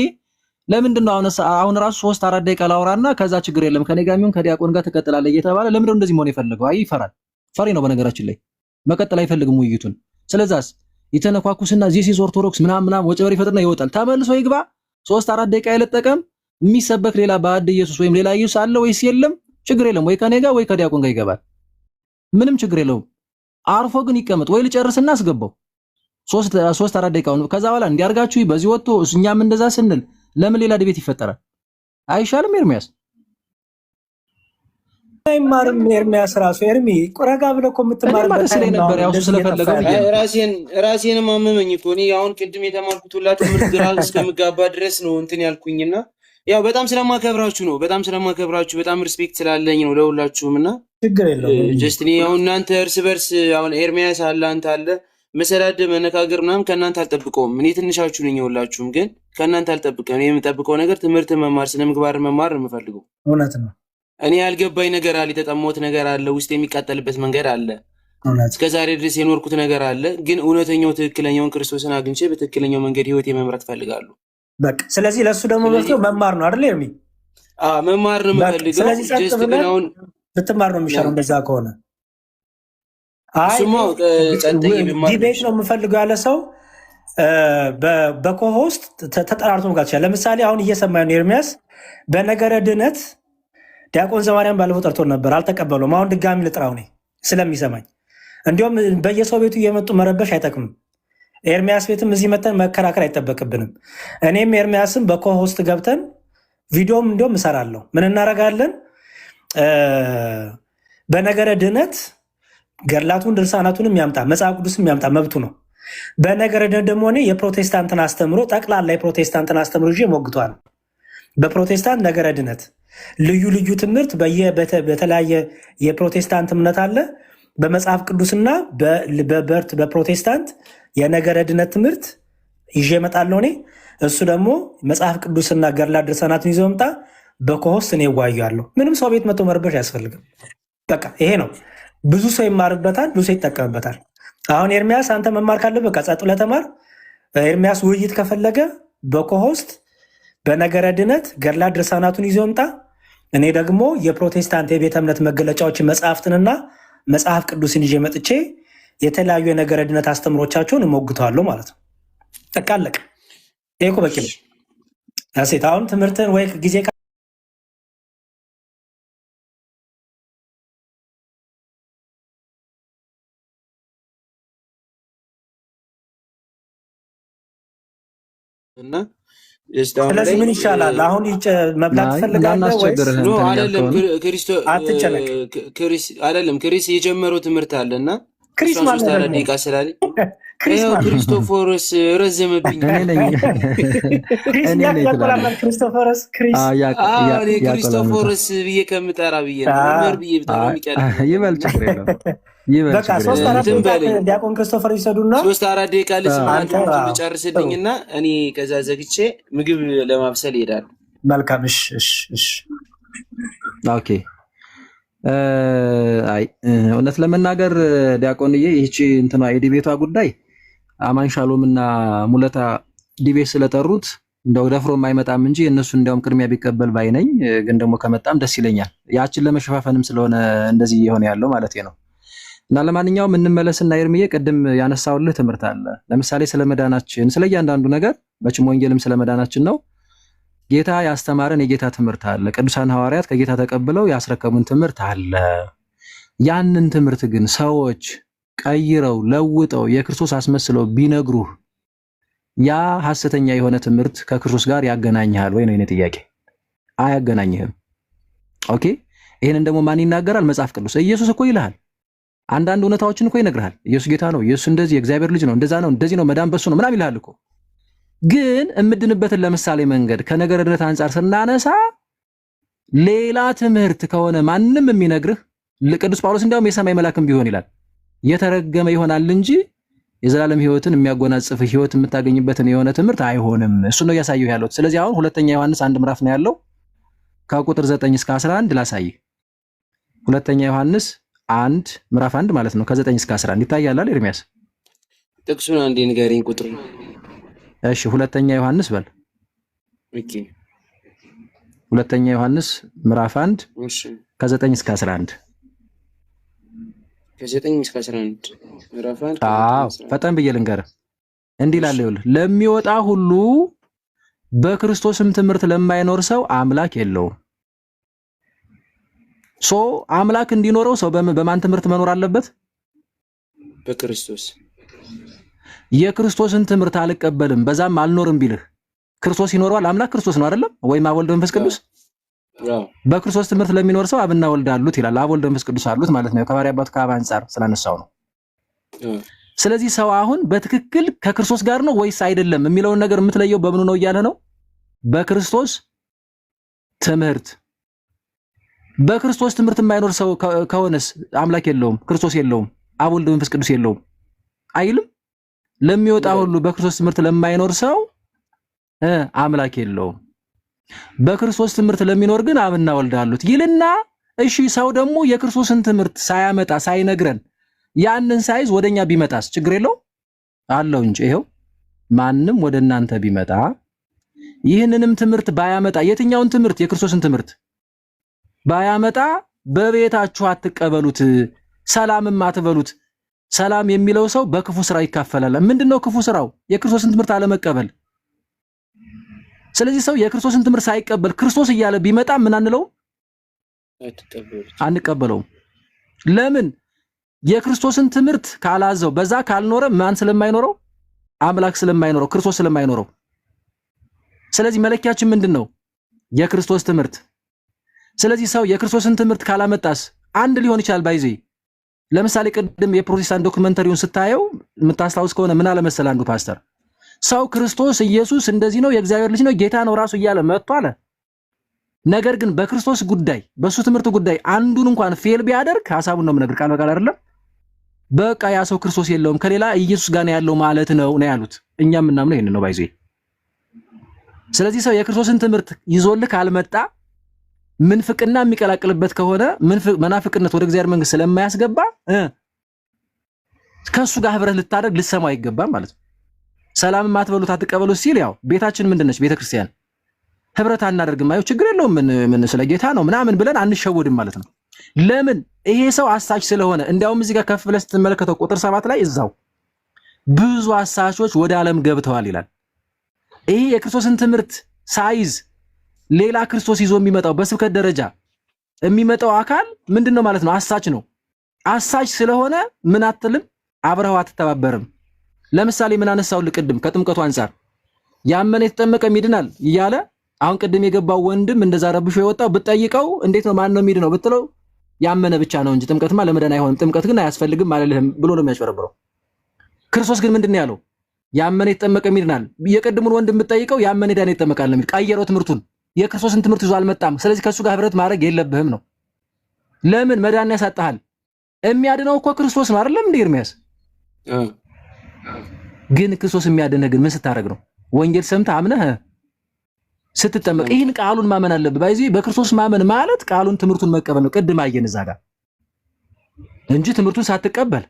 ለምንድነው አሁን ራሱ 3-4 ደቂቃ ላውራና ከዛ ችግር የለም ከኔ ጋር የሚሆን ከዲያቆን ጋር ትቀጥላለህ እየተባለ ለምንድነው እንደዚህ መሆን የፈለገው? አይ ይፈራል። ፈሪ ነው በነገራችን ላይ መቀጠል አይፈልግም ውይይቱን። ስለዛስ የተነኳኩስና ዚስ ኦርቶዶክስ ምናምን ወጨበሪ ፈጥና ይወጣል። ተመልሶ ይግባ 3-4 ደቂቃ ይለጠቀም። የሚሰበክ ሌላ ባዕድ ኢየሱስ ወይም ሌላ ኢየሱስ አለ ወይስ የለም? ችግር የለም። ወይ ከኔ ጋር ወይ ከዲያቆን ጋር ይገባል። ምንም ችግር የለውም። አርፎ ግን ይቀመጥ ወይ ልጨርስና አስገባው 3-4 ደቂቃውን ከዛ በኋላ እንዲያርጋችሁ በዚህ ወጥቶ እኛም እንደዛ ስንል ለምን ሌላ ድቤት ይፈጠራል? አይሻልም? ኤርሚያስ አይማርም። ኤርሚያስ ራሱ ኤርሚ ቆረጋ ብለህ እኮ የምትማርበት ስለይ ነበር ያው ስለፈለገው ራሴን ማመመኝ እኮ እኔ አሁን ቅድም የተማርኩት ሁላ ትምህርት ግራ እስከምጋባ ድረስ ነው እንትን ያልኩኝና ያው በጣም ስለማከብራችሁ በጣም ሪስፔክት ስላለኝ ነው ለሁላችሁም እና ችግር የለውም። ጀስት እኔ አሁን እናንተ እርስ በርስ አሁን ኤርሚያስ አለ አንተ አለ መሰዳደ መነጋገር ምናምን ከእናንተ አልጠብቀውም። እኔ ትንሻችሁ ነኝ ሁላችሁም፣ ግን ከእናንተ አልጠብቀም። እኔ የምጠብቀው ነገር ትምህርት መማር ስነ ምግባር መማር ነው የምፈልገው። እውነት ነው። እኔ ያልገባኝ ነገር አለ፣ የተጠማሁት ነገር አለ፣ ውስጥ የሚቃጠልበት መንገድ አለ፣ እስከዛሬ ድረስ የኖርኩት ነገር አለ። ግን እውነተኛው ትክክለኛውን ክርስቶስን አግኝቼ በትክክለኛው መንገድ ህይወት የመምራት ፈልጋለሁ። በቃ ስለዚህ ለሱ ደግሞ መፍትሄው መማር ነው አይደል ኤርሚ? መማር ነው የምፈልገው። ስለዚህ ጸጥ ብለህ ብትማር ነው የሚሻለው እንደዛ ከሆነ። ዲቤት ነው የምፈልገው ያለ ሰው በኮሆስት ተጠራርቶ መጋት ይችላል። ለምሳሌ አሁን እየሰማኝ ነው ኤርሚያስ በነገረ ድነት ዲያቆን ዘማርያም ባለፈው ጠርቶን ነበር፣ አልተቀበለውም። አሁን ድጋሚ ልጥራው እኔ ስለሚሰማኝ። እንዲሁም በየሰው ቤቱ እየመጡ መረበሽ አይጠቅምም። ኤርሚያስ ቤትም እዚህ መተን መከራከር አይጠበቅብንም። እኔም ኤርሚያስም በኮሆስት ገብተን ቪዲዮም እንዲሁም እሰራለሁ። ምን እናደርጋለን? በነገረ ድነት ገድላቱን ድርሳናቱንም ያምጣ መጽሐፍ ቅዱስም ያምጣ መብቱ ነው። በነገረ ድነት ደግሞ እኔ የፕሮቴስታንትን አስተምሮ ጠቅላላ የፕሮቴስታንትን አስተምሮ ይዤ ሞግቷል። በፕሮቴስታንት ነገረ ድነት ልዩ ልዩ ትምህርት በተለያየ የፕሮቴስታንት እምነት አለ። በመጽሐፍ ቅዱስና በፕሮቴስታንት የነገረ ድነት ትምህርት ይዤ እመጣለሁ እኔ። እሱ ደግሞ መጽሐፍ ቅዱስና ገድላት ድርሳናትን ይዞ መምጣ። በኮሆስት እኔ እዋያለሁ። ምንም ሰው ቤት መቶ መረበሽ አያስፈልግም። በቃ ይሄ ነው። ብዙ ሰው ይማርበታል፣ ብዙ ሰው ይጠቀምበታል። አሁን ኤርሚያስ አንተ መማር ካለ በቃ ጸጥ ብለህ ተማር። ኤርሚያስ ውይይት ከፈለገ በኮሆስት በነገረ ድነት ገድላት ድርሳናቱን ይዞ መምጣ። እኔ ደግሞ የፕሮቴስታንት የቤተ እምነት መገለጫዎችን መጽሐፍትንና መጽሐፍ ቅዱስን ይዤ መጥቼ የተለያዩ የነገረ ድነት አስተምሮቻቸውን እሞግተዋለሁ ማለት ነው። ጠቃለቅ ይሄ እኮ በቂ ነው። ሴት አሁን ትምህርትን ወይ ጊዜ እና ስለዚህ ምን ይሻላል? አሁን መብላት ትፈልጋለህ ወይስ አይደለም? አይደለም ክሪስ የጀመረው ትምህርት አለና ክሪስ ማለት ነው ደቂቃ ስላለ ክሪስቶፎርስ ረዘመብኝ። ክሪስቶፎርስ ብዬ ከምጠራ ብዬ ነው ብዬ ይበል ችግር የለም። ዲያቆን ክርስቶፈር ይሰዱና 3-4 ደቂቃ ልስማችሁ ልጨርስልኝና እኔ ከዛ ዘግቼ ምግብ ለማብሰል ይሄዳል። መልካም። ኦኬ። አይ እውነት ለመናገር ዲያቆንዬ ይህቺ እንትና የዲቤቷ ጉዳይ አማን ሻሎምና ሙለታ ዲቤት ስለጠሩት እንደው ደፍሮም አይመጣም እንጂ እነሱ እንዲያውም ቅድሚያ ቢቀበል ባይነኝ። ግን ደግሞ ከመጣም ደስ ይለኛል። ያችን ለመሸፋፈንም ስለሆነ እንደዚህ እየሆነ ያለው ማለት ነው። እና ለማንኛውም እንመለስና ኤርሚዬ ቅድም ያነሳውልህ ትምህርት አለ። ለምሳሌ ስለ መዳናችን ስለ እያንዳንዱ ነገር በችም ወንጌልም ስለ መዳናችን ነው ጌታ ያስተማረን የጌታ ትምህርት አለ። ቅዱሳን ሐዋርያት ከጌታ ተቀብለው ያስረከቡን ትምህርት አለ። ያንን ትምህርት ግን ሰዎች ቀይረው ለውጠው የክርስቶስ አስመስለው ቢነግሩህ ያ ሐሰተኛ የሆነ ትምህርት ከክርስቶስ ጋር ያገናኝሃል ወይ ነው የኔ ጥያቄ። አያገናኝህም። ኦኬ። ይሄንን ደግሞ ማን ይናገራል? መጽሐፍ ቅዱስ። ኢየሱስ እኮ ይልሃል። አንዳንድ እውነታዎችን እኮ ይነግርሃል። ኢየሱስ ጌታ ነው፣ ኢየሱስ እንደዚህ የእግዚአብሔር ልጅ ነው፣ እንደዛ ነው፣ እንደዚህ ነው፣ መዳን በሱ ነው ምናምን ይልሃል እኮ። ግን እምድንበትን ለምሳሌ መንገድ ከነገረ ድነት አንጻር ስናነሳ ሌላ ትምህርት ከሆነ ማንም የሚነግርህ ቅዱስ ጳውሎስ እንዲያውም የሰማይ መልአክም ቢሆን ይላል የተረገመ ይሆናል እንጂ የዘላለም ህይወትን የሚያጎናጽፍ ህይወት የምታገኝበትን የሆነ ትምህርት አይሆንም። እሱ ነው ያሳየው ያለው። ስለዚህ አሁን ሁለተኛ ዮሐንስ 1 ምዕራፍ ነው ያለው ከቁጥር 9 እስከ 11 ላሳይ። ሁለተኛ ዮሐንስ 1 ምዕራፍ 1 ማለት ነው ከ9 እስከ 11 ይታያል አይደል ኤርሚያስ? ጥቅሱን አንዴ ንገረኝ ቁጥሩ። እሺ ሁለተኛ ዮሐንስ በል። ኦኬ ሁለተኛ ዮሐንስ ምዕራፍ 1 እሺ ከ9 እስከ 11 ከ9 እስከ 11 ምዕራፍ 1 አዎ ፈጠን ብዬ ልንገርህ። እንዲህ ይላል ይኸውልህ፣ ለሚወጣ ሁሉ በክርስቶስም ትምህርት ለማይኖር ሰው አምላክ የለውም። አምላክ እንዲኖረው ሰው በማን ትምህርት መኖር አለበት? በክርስቶስ። የክርስቶስን ትምህርት አልቀበልም በዛም አልኖርም ቢልህ ክርስቶስ ይኖረዋል? አምላክ ክርስቶስ ነው አይደለም? ወይም አብ ወልድ መንፈስ ቅዱስ። በክርስቶስ ትምህርት ለሚኖር ሰው አብና ወልድ አሉት ይላል። አብ ወልድ መንፈስ ቅዱስ አሉት ማለት ነው። ከባህሪ አባቱ ከአብ አንፃር ስላነሳው ነው። ስለዚህ ሰው አሁን በትክክል ከክርስቶስ ጋር ነው ወይስ አይደለም የሚለውን ነገር የምትለየው በምኑ ነው እያለ ነው? በክርስቶስ ትምህርት። በክርስቶስ ትምህርት የማይኖር ሰው ከሆነስ አምላክ የለውም፣ ክርስቶስ የለውም፣ አብ ወልድ መንፈስ ቅዱስ የለውም አይልም? ለሚወጣ ሁሉ በክርስቶስ ትምህርት ለማይኖር ሰው አምላክ የለውም። በክርስቶስ ትምህርት ለሚኖር ግን አብና ወልድ አሉት ይልና፣ እሺ ሰው ደግሞ የክርስቶስን ትምህርት ሳያመጣ ሳይነግረን ያንን ሳይዝ ወደኛ ቢመጣስ ችግር የለው አለው እንጂ ይሄው ማንም ወደ እናንተ ቢመጣ ይህንንም ትምህርት ባያመጣ፣ የትኛውን ትምህርት? የክርስቶስን ትምህርት ባያመጣ በቤታችሁ አትቀበሉት፣ ሰላምም አትበሉት። ሰላም የሚለው ሰው በክፉ ስራ ይካፈላል። ምንድነው ክፉ ስራው? የክርስቶስን ትምህርት አለመቀበል። ስለዚህ ሰው የክርስቶስን ትምህርት ሳይቀበል ክርስቶስ እያለ ቢመጣ ምን አንለውም? አንቀበለውም። ለምን? የክርስቶስን ትምህርት ካላዘው በዛ ካልኖረ ማን ስለማይኖረው? አምላክ ስለማይኖረው፣ ክርስቶስ ስለማይኖረው። ስለዚህ መለኪያችን ምንድነው? የክርስቶስ ትምህርት። ስለዚህ ሰው የክርስቶስን ትምህርት ካላመጣስ አንድ ሊሆን ይችላል ባይዜ። ለምሳሌ ቅድም የፕሮቴስታንት ዶክመንተሪውን ስታየው የምታስታውስ ከሆነ ምን አለ መሰል አንዱ ፓስተር ሰው ክርስቶስ ኢየሱስ እንደዚህ ነው፣ የእግዚአብሔር ልጅ ነው፣ ጌታ ነው ራሱ እያለ መጥቶ አለ። ነገር ግን በክርስቶስ ጉዳይ በሱ ትምህርት ጉዳይ አንዱን እንኳን ፌል ቢያደርግ ሐሳቡን ነው የምነግርህ ቃል በቃል አይደለም፣ በቃ ያ ሰው ክርስቶስ የለውም ከሌላ ኢየሱስ ጋር ነው ያለው ማለት ነው ያሉት። እኛም እናምነው ይሄን ነው ባይዜ። ስለዚህ ሰው የክርስቶስን ትምህርት ይዞልህ ካልመጣ ምንፍቅና የሚቀላቅልበት ከሆነ መናፍቅነት ወደ እግዚአብሔር መንግስት ስለማያስገባ ከሱ ጋር ህብረት ልታደርግ ልትሰማው አይገባም ማለት ነው። ሰላም ማትበሉት አትቀበሉት ሲል ያው ቤታችን ምንድነች? ቤተክርስቲያን። ህብረት አናደርግም አየው ችግር የለውም ምን ስለ ጌታ ነው ምናምን ብለን አንሸወድም ማለት ነው። ለምን? ይሄ ሰው አሳች ስለሆነ። እንዲያውም እዚህ ጋር ከፍ ብለህ ስትመለከተው ቁጥር 7 ላይ እዛው ብዙ አሳቾች ወደ ዓለም ገብተዋል ይላል። ይሄ የክርስቶስን ትምህርት ሳይዝ ሌላ ክርስቶስ ይዞ የሚመጣው በስብከት ደረጃ የሚመጣው አካል ምንድነው ማለት ነው? አሳች ነው። አሳች ስለሆነ ምን አትልም? አብረው አትተባበርም። ለምሳሌ ምን አነሳውልህ ቅድም ከጥምቀቱ አንፃር ያመነ የተጠመቀም ይድናል እያለ አሁን ቅድም የገባው ወንድም እንደዛ ረብሾ የወጣው ብትጠይቀው እንዴት ነው ማን ነው የሚድነው ብትለው ያመነ ብቻ ነው እንጂ ጥምቀትማ ለመዳን አይሆንም፣ ጥምቀት ግን አያስፈልግም አለልህም ብሎ ነው የሚያጭበረብረው። ክርስቶስ ግን ምንድነው ያለው? ያመነ የተጠመቀም ይድናል። የቅድሙን ወንድም ብትጠይቀው ያመነ ዳን ይጠመቃል ነው የሚል። ቀየረው ትምህርቱን። የክርስቶስን ትምህርት ይዞ አልመጣም። ስለዚህ ከሱ ጋር ህብረት ማድረግ የለብህም ነው። ለምን? መዳን ያሳጣሃል። የሚያድነው እኮ ክርስቶስ ነው አይደለም እንዴ ኤርሚያስ? ግን ክርስቶስ የሚያድነህ ግን ምን ስታደርግ ነው? ወንጌል ሰምተህ አምነህ ስትጠመቅ። ይህን ቃሉን ማመን አለብህ። ባይዚህ በክርስቶስ ማመን ማለት ቃሉን ትምህርቱን መቀበል ነው። ቅድም አየን እዛ ጋር እንጂ ትምህርቱን ሳትቀበል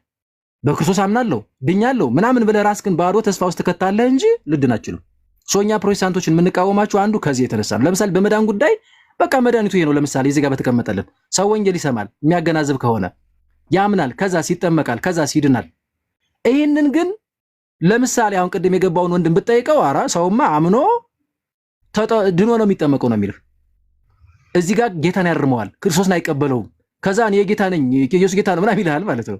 በክርስቶስ አምናለሁ ድኛለሁ ምናምን ብለህ ራስህን ባዶ ተስፋ ውስጥ ትከታለህ እንጂ ልድን አትችልም። ሶኛ ፕሮቴስታንቶችን የምንቃወማቸው አንዱ ከዚህ የተነሳ ነው። ለምሳሌ በመዳን ጉዳይ በቃ መድኃኒቱ ይሄ ነው። ለምሳሌ እዚህ ጋር በተቀመጠልን ሰው ወንጌል ይሰማል፣ የሚያገናዝብ ከሆነ ያምናል፣ ከዛ ሲጠመቃል፣ ከዛ ሲድናል። ይህንን ግን ለምሳሌ አሁን ቅድም የገባውን ወንድም ብትጠይቀው አራ ሰውማ አምኖ ድኖ ነው የሚጠመቀው ነው የሚልህ። እዚህ ጋር ጌታን ያርመዋል፣ ክርስቶስን አይቀበለውም። ከዛ እኔ የጌታ ነኝ ኢየሱስ ጌታ ነው ምናምን ይልሃል ማለት ነው።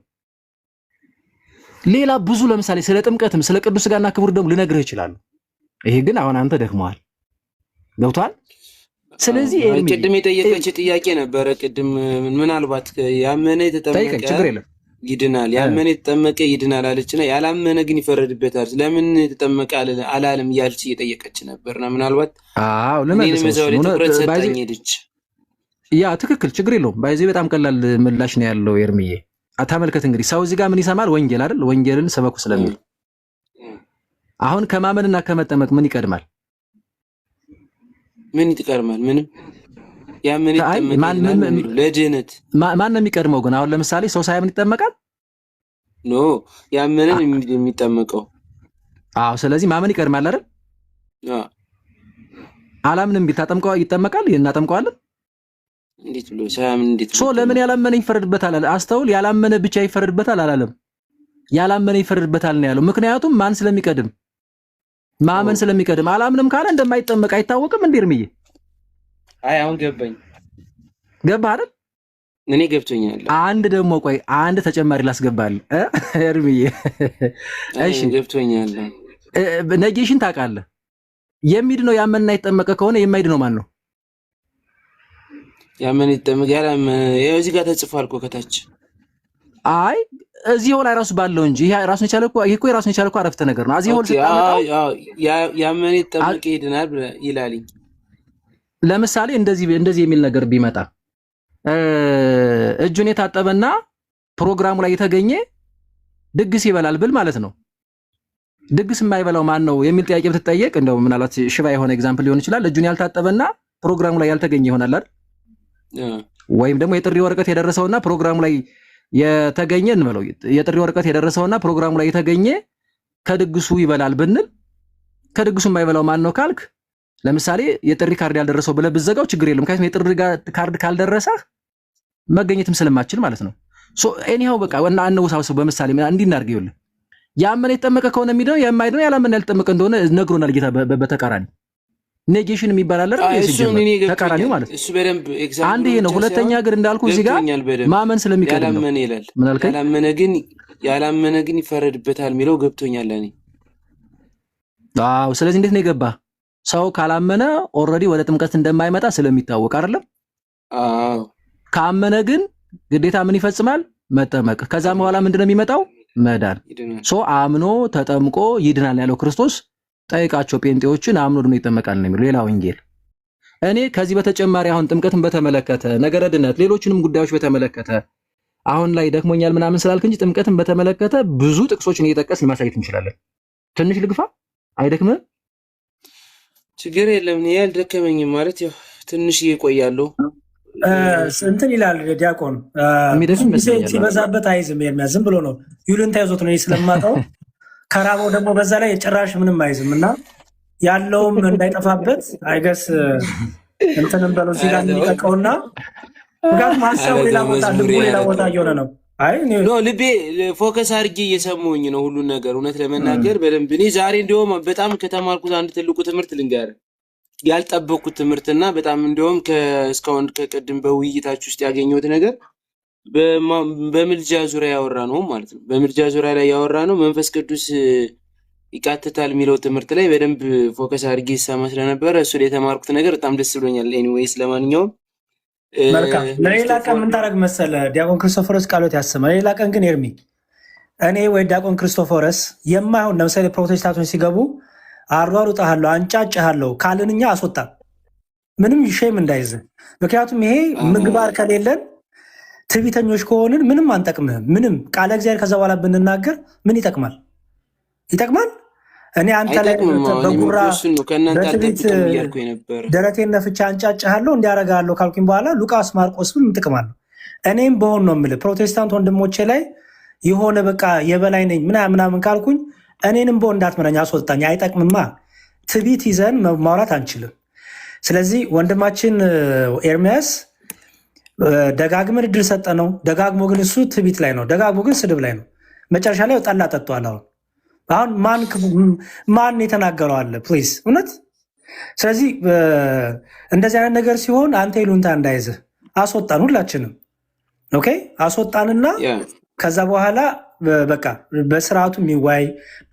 ሌላ ብዙ ለምሳሌ ስለ ጥምቀትም ስለ ቅዱስ ሥጋና ክቡር ደሙ ልነግርህ ይችላል። ይሄ ግን አሁን አንተ ደክመዋል። ገብቷል? ስለዚህ ቅድም የጠየቀች ጥያቄ ነበረ። ቅድም ምናልባት ያመነ የተጠመቀ ይድናል፣ ያመነ የተጠመቀ ይድናል አለችና ያላመነ ግን ይፈረድበታል። ለምን የተጠመቀ አላለም እያለች እየጠየቀች ነበርና ምናልባት ያ ትክክል፣ ችግር የለውም። ባይዜ በጣም ቀላል ምላሽ ነው ያለው ኤርሚዬ። ተመልከት እንግዲህ ሰው እዚህ ጋር ምን ይሰማል? ወንጌል አይደል? ወንጌልን ሰበኩ ስለሚል አሁን ከማመንና ከመጠመቅ ምን ይቀድማል? ምን ይቀድማል? ምንም ያመነ ይጠመቃል ለድህነት። ማን ነው የሚቀድመው ግን? አሁን ለምሳሌ ሰው ሳያምን ይጠመቃል? ኖ ያመነን የሚጠመቀው። አዎ ስለዚህ ማመን ይቀድማል አይደል? አላምንም ቢል ታጠምቀው ይጠመቃል? እናጠምቀዋለን? እንዴት ብሎ ሳያምን እንዴት ሶ ለምን ያላመነ ይፈረድበታል አለ? አስተውል። ያላመነ ብቻ ይፈረድበታል አላለም። ያላመነ ይፈረድበታል ነው ያለው። ምክንያቱም ማን ስለሚቀድም? ማመን ስለሚቀድም። አላምንም ካለ እንደማይጠመቅ አይታወቅም እንዴ እርምዬ? አይ አሁን ገባኝ። ገባህ አይደል? እኔ ገብቶኛል። አንድ ደግሞ ቆይ አንድ ተጨማሪ ላስገባል እርምዬ። እሺ ገብቶኛል። ነጌሽን ታውቃለህ? የሚድነው ያመንና ይጠመቀ ከሆነ የማይድነው ማን ነው? ያመን ይጠመቅ ያላመነ እዚህ ጋር ተጽፏል እኮ ከታች። አይ እዚህ ላይ ራሱ ባለው እንጂ ይሄ ራሱን የቻለ እኮ ይሄ እኮ ራሱን የቻለ እኮ አረፍተ ነገር ነው። እዚህ ሆል ተጣጣው ያመን ይጠመቅ ይድናል ይላልኝ። ለምሳሌ እንደዚህ የሚል ነገር ቢመጣ እጁን የታጠበና ፕሮግራሙ ላይ የተገኘ ድግስ ይበላል ብል ማለት ነው። ድግስ የማይበላው ማን ነው የሚል ጥያቄ ብትጠየቅ እንደው ምናልባት ሽባ የሆነ ኤግዛምፕል ሊሆን ይችላል። እጁን ያልታጠበና ፕሮግራሙ ላይ ያልተገኘ ይሆናል አይደል? ወይም ደግሞ የጥሪ ወረቀት የደረሰውና ፕሮግራሙ ላይ የተገኘ እንበለው የጥሪ ወረቀት የደረሰውና ፕሮግራሙ ላይ የተገኘ ከድግሱ ይበላል ብንል ከድግሱ የማይበላው ማን ነው ካልክ ለምሳሌ የጥሪ ካርድ ያልደረሰው ብለህ ብዘጋው ችግር የለም። ምክንያቱም የጥሪ ካርድ ካልደረሰህ መገኘትም ስለማትችል ማለት ነው። ሶ ኤኒሃው በቃ እና አንወሳውሰው በምሳሌ እንዲህ እናድርግ። ይኸውልህ ያመነ የተጠመቀ ከሆነ የሚድነው የማይድነው ያላመነ ያልተጠመቀ እንደሆነ ነግሮናል ጌታ በተቃራኒ ኔጌሽን የሚባል አለ አይደል? ተቃራኒው ማለት እሱ በደንብ ኤግዛምፕል አንድ ይሄ ነው። ሁለተኛ ግን እንዳልኩ እዚህ ጋር ማመን ስለሚቀድም ነው። ያላመነ ይላል። ያላመነ ግን ይፈረድበታል የሚለው ገብቶኛል እኔ። አዎ ስለዚህ እንዴት ነው የገባ? ሰው ካላመነ ኦልሬዲ ወደ ጥምቀት እንደማይመጣ ስለሚታወቅ አይደለም? አዎ ካመነ ግን ግዴታ ምን ይፈጽማል? መጠመቅ። ከዛ በኋላ ምንድነው የሚመጣው? መዳን። ሶ አምኖ ተጠምቆ ይድናል ያለው ክርስቶስ ጠይቃቸው ጴንጤዎችን አምኖ ድኖ ይጠመቃል ነው የሚለው ሌላ ወንጌል። እኔ ከዚህ በተጨማሪ አሁን ጥምቀትን በተመለከተ ነገረ ድነት፣ ሌሎችንም ጉዳዮች በተመለከተ አሁን ላይ ደክሞኛል ምናምን ስላልክ እንጂ ጥምቀትን በተመለከተ ብዙ ጥቅሶችን እየጠቀስን ማሳየት እንችላለን። ትንሽ ልግፋ? አይደክምም? ችግር የለም። እኔ ያልደከመኝም ማለት ያው ትንሽ እየቆያለሁ። እንትን ይላል ዲያቆን ሲበዛበት አይዝም። የሚያ ዝም ብሎ ነው ይሉንታ ይዞት ነው ስለማጣው ከራበው ደግሞ በዛ ላይ ጭራሽ ምንም አይዝም እና ያለውም እንዳይጠፋበት አይገስ እንትንም በለው ሲጋ የሚጠቀውና ምክንያቱም ሀሳቡ ሌላ ቦታ ልቡ ሌላ ቦታ እየሆነ ነው። አይ ልቤ ፎከስ አድርጌ እየሰማሁኝ ነው ሁሉን ነገር እውነት ለመናገር በደንብ። እኔ ዛሬ እንዲያውም በጣም ከተማርኩት አንድ ትልቁ ትምህርት ልንገርህ፣ ያልጠበቅኩት ትምህርትና በጣም እንዲያውም እስካሁን ከቅድም በውይይታችሁ ውስጥ ያገኘሁት ነገር በምልጃ ዙሪያ ያወራ ነው ማለት ነው። በምልጃ ዙሪያ ላይ ያወራ ነው መንፈስ ቅዱስ ይቃትታል የሚለው ትምህርት ላይ በደንብ ፎከስ አድርጌ ሰማ ስለነበረ እሱ ላይ የተማርኩት ነገር በጣም ደስ ብሎኛል። ኤኒዌይስ ለማንኛውም መልካም። ለሌላ ቀን ምን ታደርግ መሰለህ ዲያቆን ክርስቶፎረስ ቃሎት ያሰማ። ለሌላ ቀን ግን ኤርሚ እኔ ወይ ዲያቆን ክርስቶፎረስ የማይሆን ለምሳሌ ፕሮቴስታንቶች ሲገቡ አሯሩጣለሁ አንጫጫለሁ ካልንኛ አስወጣ ምንም ሼም እንዳይዝ። ምክንያቱም ይሄ ምግባር ከሌለን ትዕቢተኞች ከሆንን ምንም አንጠቅምህም። ምንም ቃለ እግዚአብሔር ከዛ በኋላ ብንናገር ምን ይጠቅማል? ይጠቅማል? እኔ አንተ ላይ በጉራ በትዕቢት ደረቴን ነፍቼ አንጫጫለሁ እንዲያረጋለሁ ካልኩኝ በኋላ ሉቃስ ማርቆስ ምን ጥቅማለሁ? እኔም በሆን ነው የምልህ ፕሮቴስታንት ወንድሞቼ ላይ የሆነ በቃ የበላይ ነኝ ምናምን ካልኩኝ እኔንም በሆን እንዳትመረኝ አስወጣኝ። አይጠቅምማ። ትዕቢት ይዘን ማውራት አንችልም። ስለዚህ ወንድማችን ኤርሚያስ ደጋግመን እድል ሰጠ ነው። ደጋግሞ ግን እሱ ትዕቢት ላይ ነው፣ ደጋግሞ ግን ስድብ ላይ ነው። መጨረሻ ላይ ጠላ ጠጥቷል። አሁን ማን የተናገረው አለ? ፕሊዝ እውነት። ስለዚህ እንደዚህ አይነት ነገር ሲሆን አንተ ይሉንታ እንዳይዝህ አስወጣን፣ ሁላችንም ኦኬ፣ አስወጣንና ከዛ በኋላ በቃ በስርዓቱ የሚዋይ